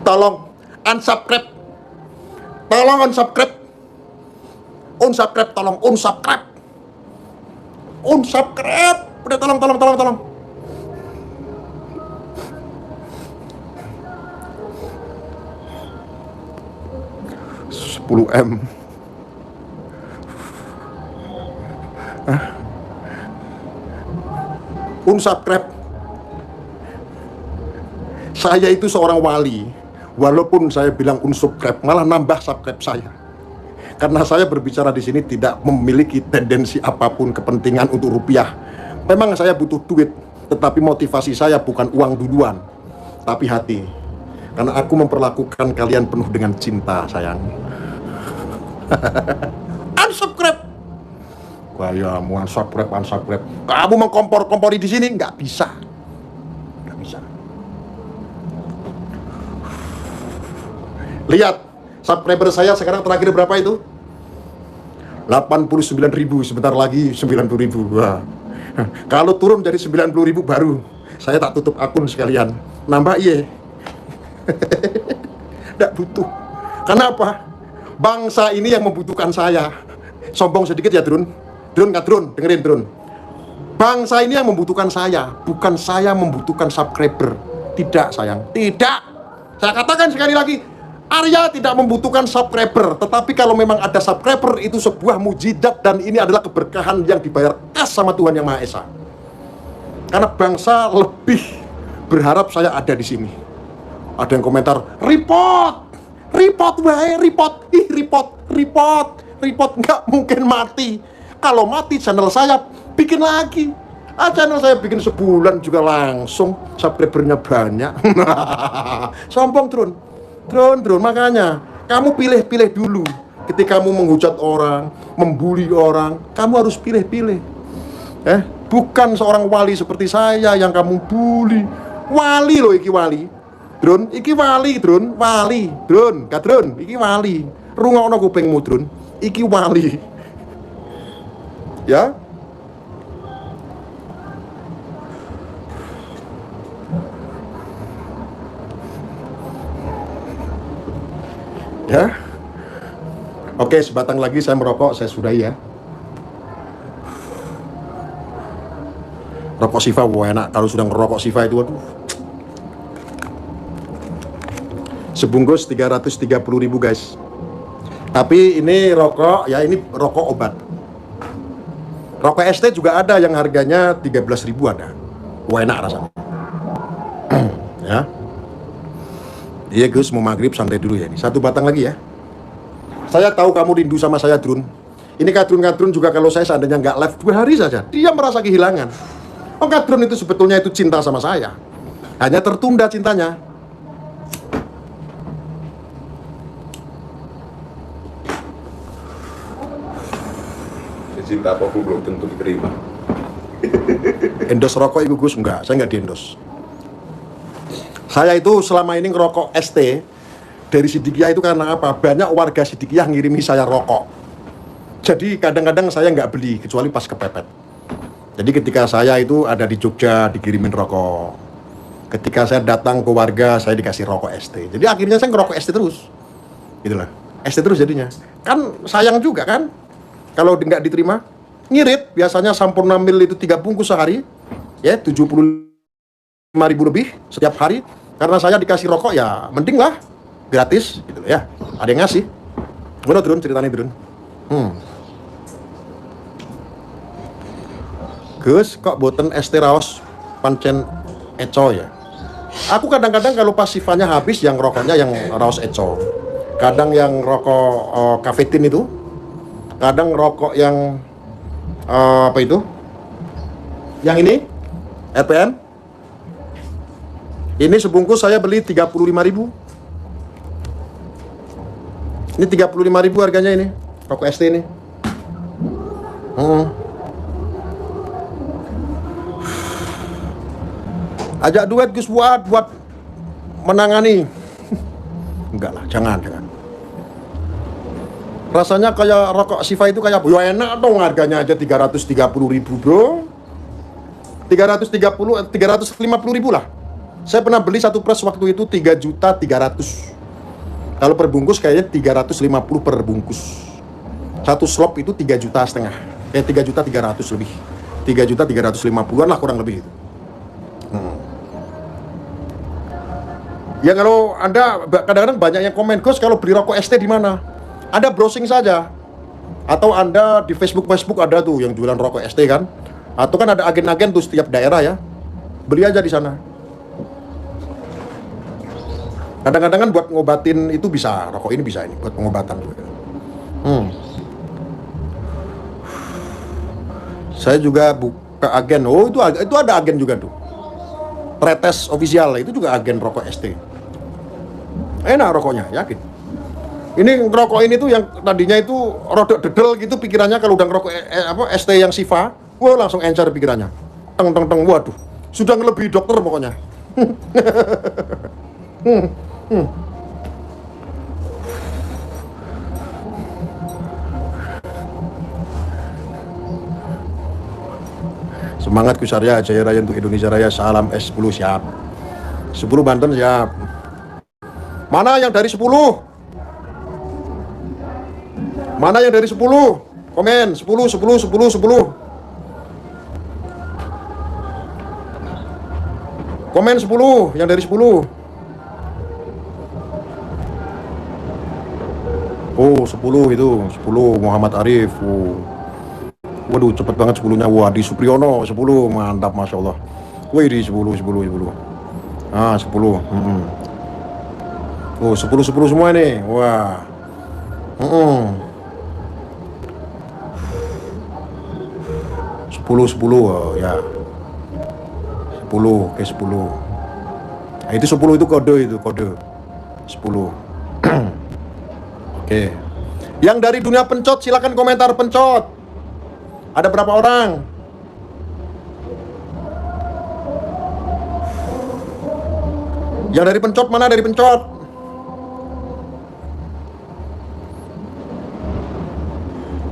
Tolong unsubscribe. Tolong unsubscribe. Unsubscribe, tolong unsubscribe. Unsubscribe. Udah tolong. 10M. Unsubscribe. Saya itu seorang wali. Walaupun saya bilang unsubscribe, malah nambah subscribe saya. Karena saya berbicara di sini tidak memiliki tendensi apapun kepentingan untuk rupiah. Memang saya butuh duit, tetapi motivasi saya bukan uang duluan, tapi hati. Karena aku memperlakukan kalian penuh dengan cinta, sayang. Unsubscribe. Wah ya, mau unsubscribe. Kamu mengkompor-kompori di sini nggak bisa. Nggak bisa. Lihat, subscriber saya sekarang terakhir berapa itu? 89.000, sebentar lagi 90.000. Wah. Kalau turun dari 90.000 baru saya tak tutup akun sekalian. Nambah iye. Nggak butuh. Kenapa? Bangsa ini yang membutuhkan saya. Sombong sedikit ya, Drun. Dengerin, Drun. Bangsa ini yang membutuhkan saya, bukan saya membutuhkan subscriber. Tidak, sayang. Tidak. Saya katakan sekali lagi, Arya tidak membutuhkan subscriber. Tetapi kalau memang ada subscriber, itu sebuah mujizat dan ini adalah keberkahan yang dibayar kas sama Tuhan Yang Maha Esa. Karena bangsa lebih berharap saya ada di sini. Ada yang komentar, report nggak mungkin mati. Kalau mati channel saya bikin lagi. Channel saya bikin sebulan juga langsung subscribernya banyak. Sombong, Drun, makanya kamu pilih-pilih dulu. Ketika kamu menghujat orang, membuli orang, kamu harus pilih-pilih. Bukan seorang wali seperti saya yang kamu bully. Wali loh, iki wali. Drun, iki wali, Drun, wali. Drun, iki wali. Rungokno kupingmu, Drun. Iki wali. Ya. Ya. Oke, sebatang lagi saya merokok, saya sudahi ya. Rokok Siva, wah enak. Kalau sudah ngerokok Siva itu, waduh. Sebungkus 330.000 guys. Tapi ini rokok, ya ini rokok obat. Rokok ST juga ada yang harganya 13.000 ada. Wah enak rasanya. Ya. Iya Gus, mau maghrib santai dulu ya. Satu batang lagi ya. Saya tahu kamu rindu sama saya, Drun. Ini Kadrun juga kalau saya seandainya nggak live 2 hari saja, dia merasa kehilangan. Oh, Kadrun itu sebetulnya itu cinta sama saya. Hanya tertunda cintanya. Cinta apapun belum tentu diterima. Endos rokok itu Gus, enggak, saya nggak diendos. Saya itu selama ini ngerokok ST dari Sidikiyah itu karena apa? Banyak warga Sidikiyah ngirimi saya rokok. Jadi kadang-kadang saya nggak beli, kecuali pas kepepet. Jadi ketika saya itu ada di Jogja dikirimin rokok. Ketika saya datang ke warga, saya dikasih rokok ST. Jadi akhirnya saya ngerokok ST terus. Gitu lah. ST terus jadinya. Kan sayang juga kan? Kalau nggak diterima, ngirit. Biasanya Sampurna Mil itu 3 bungkus sehari. Ya, 75.000 lebih setiap hari. Karena saya dikasih rokok ya mending lah gratis gitu ya. Ada yang ngasih. Gimana Drun ceritanya, Drun? Gus, kok boten ST raos pancen eco ya? Aku kadang-kadang kalau pas sifatnya habis, yang rokoknya yang Raus Eco, kadang yang rokok kafetin itu, kadang rokok yang apa itu? Yang ini RPM. Ini sebungkus saya beli 35.000. Ini 35.000 harganya ini. Rokok ST ini. Ajak duet Gus buat menangani. Enggak lah, jangan. Rasanya kayak rokok Siva itu kayak ya enak dong, harganya aja 330.000 bro. 350.000 lah. Saya pernah beli satu press waktu itu 3.300.000. Kalau per bungkus kayaknya 350 per bungkus. Satu slop itu 3,5 juta. 3.300.000 lebih. 3.350.000-an lah kurang lebih itu. Ya kalau Anda kadang-kadang banyak yang komen, Gus kalau beli rokok ST di mana? Anda browsing saja. Atau Anda di Facebook ada tuh yang jualan rokok ST kan? Atau kan ada agen-agen tuh setiap daerah ya. Beli aja di sana. Kadang-kadang kan buat ngobatin itu bisa, rokok ini bisa ini buat pengobatan juga. Saya juga buka agen. Oh, itu ada agen juga tuh. Pretes official itu juga agen rokok ST. Enak rokoknya, yakin. Ini rokok ini tuh yang tadinya itu rodok dedel gitu pikirannya kalau udah ngerokok ST yang Siva, wah langsung encer pikirannya. Teng, waduh. Sudah ngelebihi dokter pokoknya. Semangat Gus Arya, Jaya Raya untuk Indonesia Raya, salam S10 siap. 10 Banten siap. Mana yang dari 10? Mana yang dari 10? Komen 10. Komen 10 yang dari 10. Oh 10 itu 10 Muhammad Arif. Waduh cepet banget 10-nya. Wah di Supriyono 10 mantap Masya Allah. Wih di 10. Ah 10. Oh 10 semua nih. Wah. 10 oh, ya 10 oke 10. Nah, itu 10 itu kode 10. Oke. Yang dari dunia pencot silakan komentar pencot. Ada berapa orang? Yang dari pencot mana dari pencot?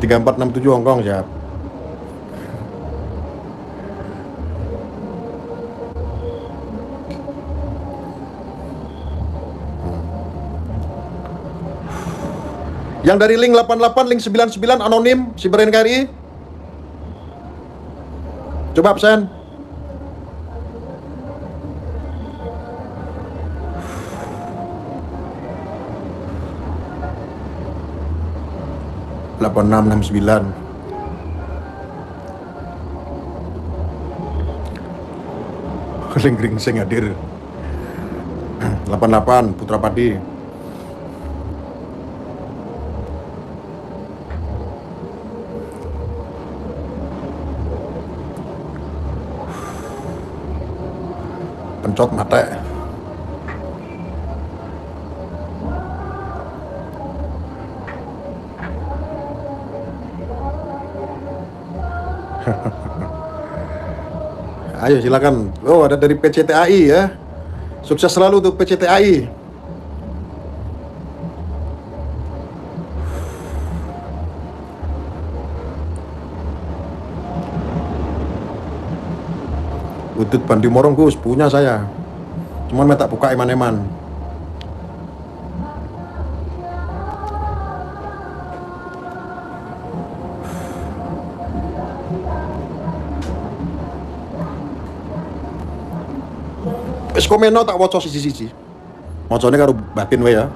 Tiga empat enam tujuh Hongkong siap. Yang dari link 88, link 99 anonim Cyber NKRI. Coba absen. Delapan enam sembilan. Link saya hadir. 88 Putra Padi. Pencot mata. Ayo silakan. Oh ada dari PCTAI ya. Sukses selalu untuk PCTAI. Udut Bandi Morong Gus punya saya. Cuman tak buka eman-eman. Wis komeno tak waca siji-siji. Macane karo batin wae ya.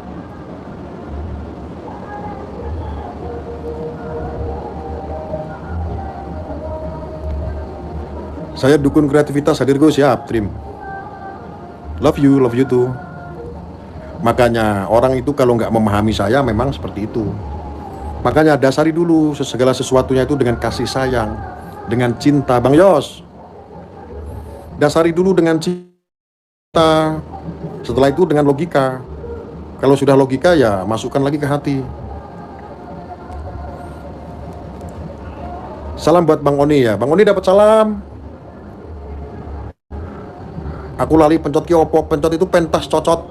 Saya dukun kreativitas hadir Gus siap, trim. Love you too. Makanya orang itu kalau nggak memahami saya memang seperti itu. Makanya dasari dulu segala sesuatunya itu dengan kasih sayang, dengan cinta. Bang Yos, dasari dulu dengan cinta, setelah itu dengan logika. Kalau sudah logika ya masukkan lagi ke hati. Salam buat Bang Oni ya. Bang Oni dapat salam. Aku lali pencot ki opo, pencot itu pentas cocot.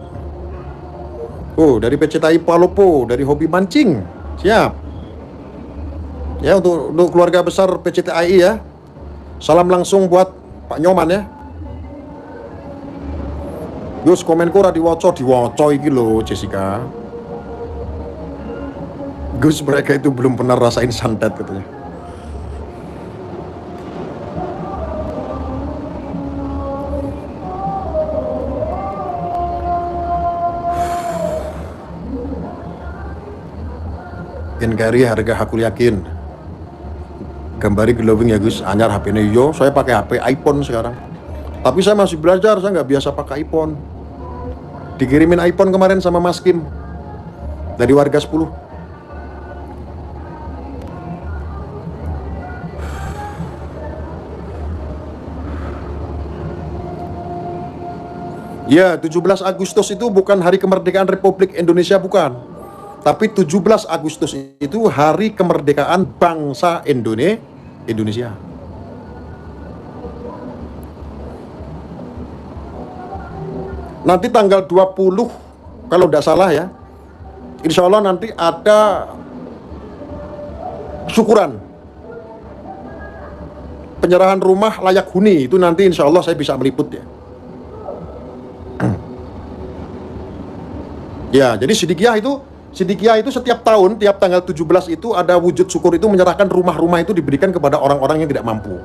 Oh, dari PCTI Palopo, dari hobi mancing. Siap. Ya, untuk keluarga besar PCTI ya. Salam langsung buat Pak Nyoman ya. Gus komenku ora diwoco iki lho Jessica. Gus mereka itu belum pernah rasain santet katanya. Kari harga aku yakin. Gambari glowing ya Gus, anyar HP-nya yo, saya pakai HP iPhone sekarang. Tapi saya masih belajar, saya nggak biasa pakai iPhone. Dikirimin iPhone kemarin sama Mas Kim dari warga 10. Ya, 17 Agustus itu bukan hari kemerdekaan Republik Indonesia, bukan. Tapi 17 Agustus itu hari kemerdekaan bangsa Indonesia. Nanti tanggal 20 kalau tidak salah ya, insya Allah nanti ada syukuran penyerahan rumah layak huni. Itu nanti insya Allah saya bisa meliput ya. Ya, jadi Sidikiyah itu setiap tahun, tiap tanggal 17 itu ada wujud syukur itu menyerahkan rumah-rumah itu diberikan kepada orang-orang yang tidak mampu.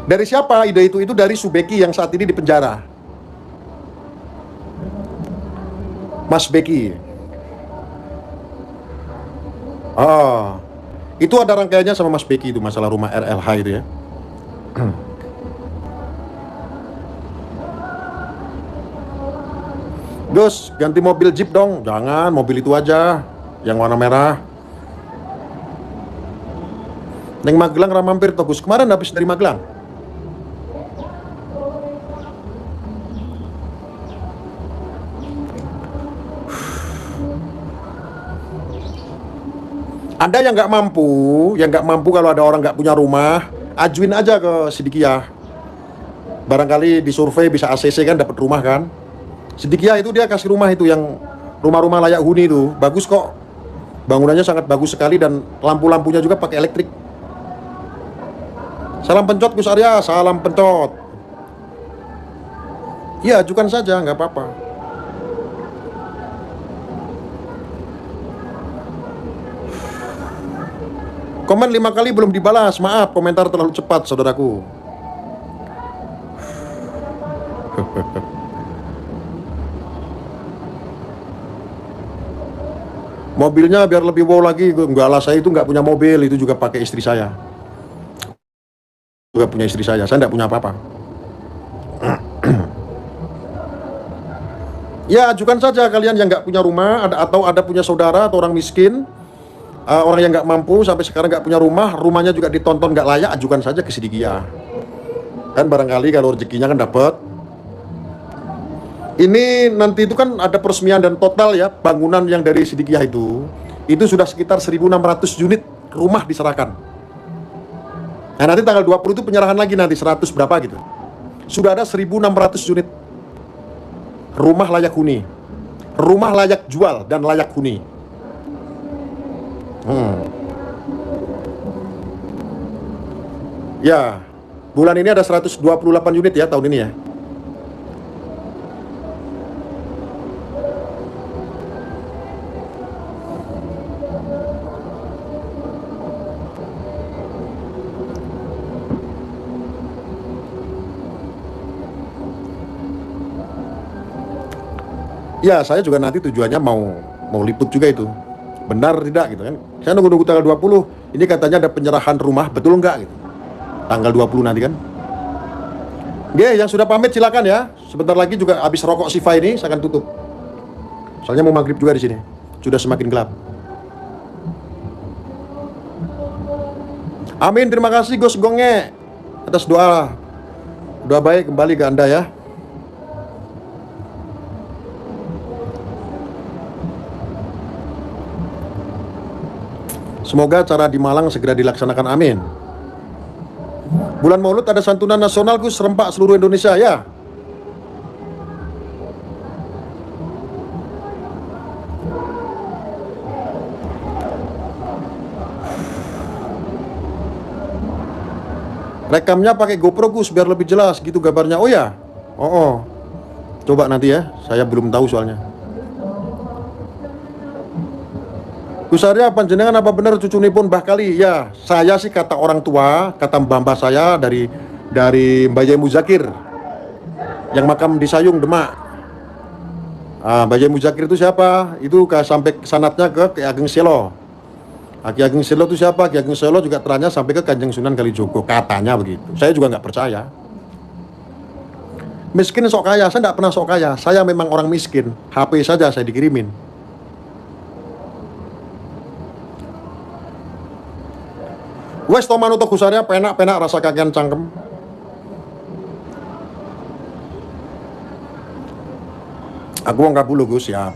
Dari siapa ide itu? Itu dari Subeki yang saat ini di penjara. Mas Beki. Itu ada rangkaiannya sama Mas Beki itu, masalah rumah RLH itu ya. Gus, ganti mobil Jeep dong. Jangan, mobil itu aja yang warna merah. Neng Magelang ramampir toh Gus. Kemarin habis dari Magelang. Anda yang nggak mampu kalau ada orang nggak punya rumah, ajuin aja ke Sidikiyah. Barangkali di survei bisa ACC kan, dapat rumah kan. Sidikiyah itu dia kasih rumah itu yang rumah-rumah layak huni itu, bagus kok. Bangunannya sangat bagus sekali dan lampu-lampunya juga pakai elektrik. Salam pencot Gus Arya, salam pencot. Ya, ajukan saja, nggak apa-apa. Komen 5 kali belum dibalas, maaf, komentar terlalu cepat, saudaraku. Mobilnya biar lebih wow lagi, enggak lah, saya itu nggak punya mobil, itu juga pakai istri saya. Juga punya istri saya nggak punya apa-apa. Ya, ajukan saja kalian yang nggak punya rumah, atau ada punya saudara atau orang miskin, orang yang nggak mampu sampai sekarang nggak punya rumah, rumahnya juga ditonton nggak layak, ajukan saja ke Sidikiyah. Kan barangkali kalau rezekinya kan dapat. Ini nanti itu kan ada peresmian dan total ya bangunan yang dari Sidikiyah itu sudah sekitar 1.600 unit rumah diserahkan. Nah nanti tanggal 20 itu penyerahan lagi nanti 100 berapa gitu. Sudah ada 1.600 unit rumah layak huni, rumah layak jual dan layak huni. Ya, bulan ini ada 128 unit ya tahun ini ya. Ya, saya juga nanti tujuannya mau liput juga itu. Benar tidak gitu kan. Saya nunggu tanggal 20. Ini katanya ada penyerahan rumah, betul enggak gitu. Tanggal 20 nanti kan. Oke, yang sudah pamit silakan ya. Sebentar lagi juga habis rokok Siva ini saya akan tutup. Soalnya mau maghrib juga di sini. Sudah semakin gelap. Amin, terima kasih Gus Gonge atas doa baik kembali ke Anda ya. Semoga acara di Malang segera dilaksanakan, amin. Bulan Maulud ada santunan nasional Gus, serempak seluruh Indonesia ya. Rekamnya pakai GoPro Gus biar lebih jelas gitu gambarnya. Oh ya. Oh. Coba nanti ya, saya belum tahu soalnya. Gus Arya panjenengan apa benar cucunipun Mbah Kali? Ya, saya sih kata orang tua, kata mbah saya dari Mbah Yai Muzakir yang makam di Sayung Demak. Mbah Yai Muzakir itu siapa? Itu sampai sanatnya ke Ki Ageng Selo. Ki Ageng Selo itu siapa? Ki Ageng Selo juga teranya sampai ke Kanjeng Sunan Kalijogo, katanya begitu. Saya juga nggak percaya. Miskin sok kaya, saya nggak pernah sok kaya. Saya memang orang miskin. HP saja saya dikirimin. Wes to manut Gus Arya penak-penak rasa kakean cangkem. Aku mau kabul Gus ya.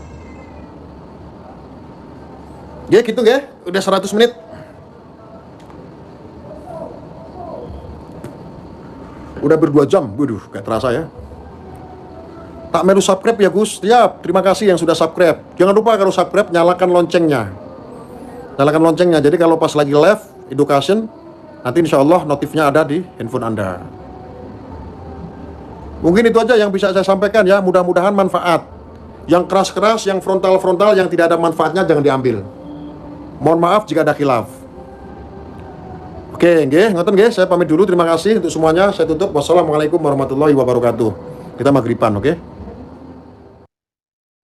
Ya gitu ya, udah 100 menit. Udah ber-2 jam, waduh gak terasa ya. Tak melu subscribe ya Gus, siap, terima kasih yang sudah subscribe. Jangan lupa kalau subscribe nyalakan loncengnya. Nyalakan loncengnya, jadi kalau pas lagi live education, nanti insya Allah notifnya ada di handphone Anda. Mungkin itu aja yang bisa saya sampaikan ya, mudah-mudahan manfaat. Yang keras-keras, yang frontal-frontal, yang tidak ada manfaatnya jangan diambil. Mohon maaf jika ada khilaf. Oke, nggih, ngoten nggih, saya pamit dulu, terima kasih untuk semuanya, saya tutup. Wassalamualaikum warahmatullahi wabarakatuh. Kita maghriban, oke?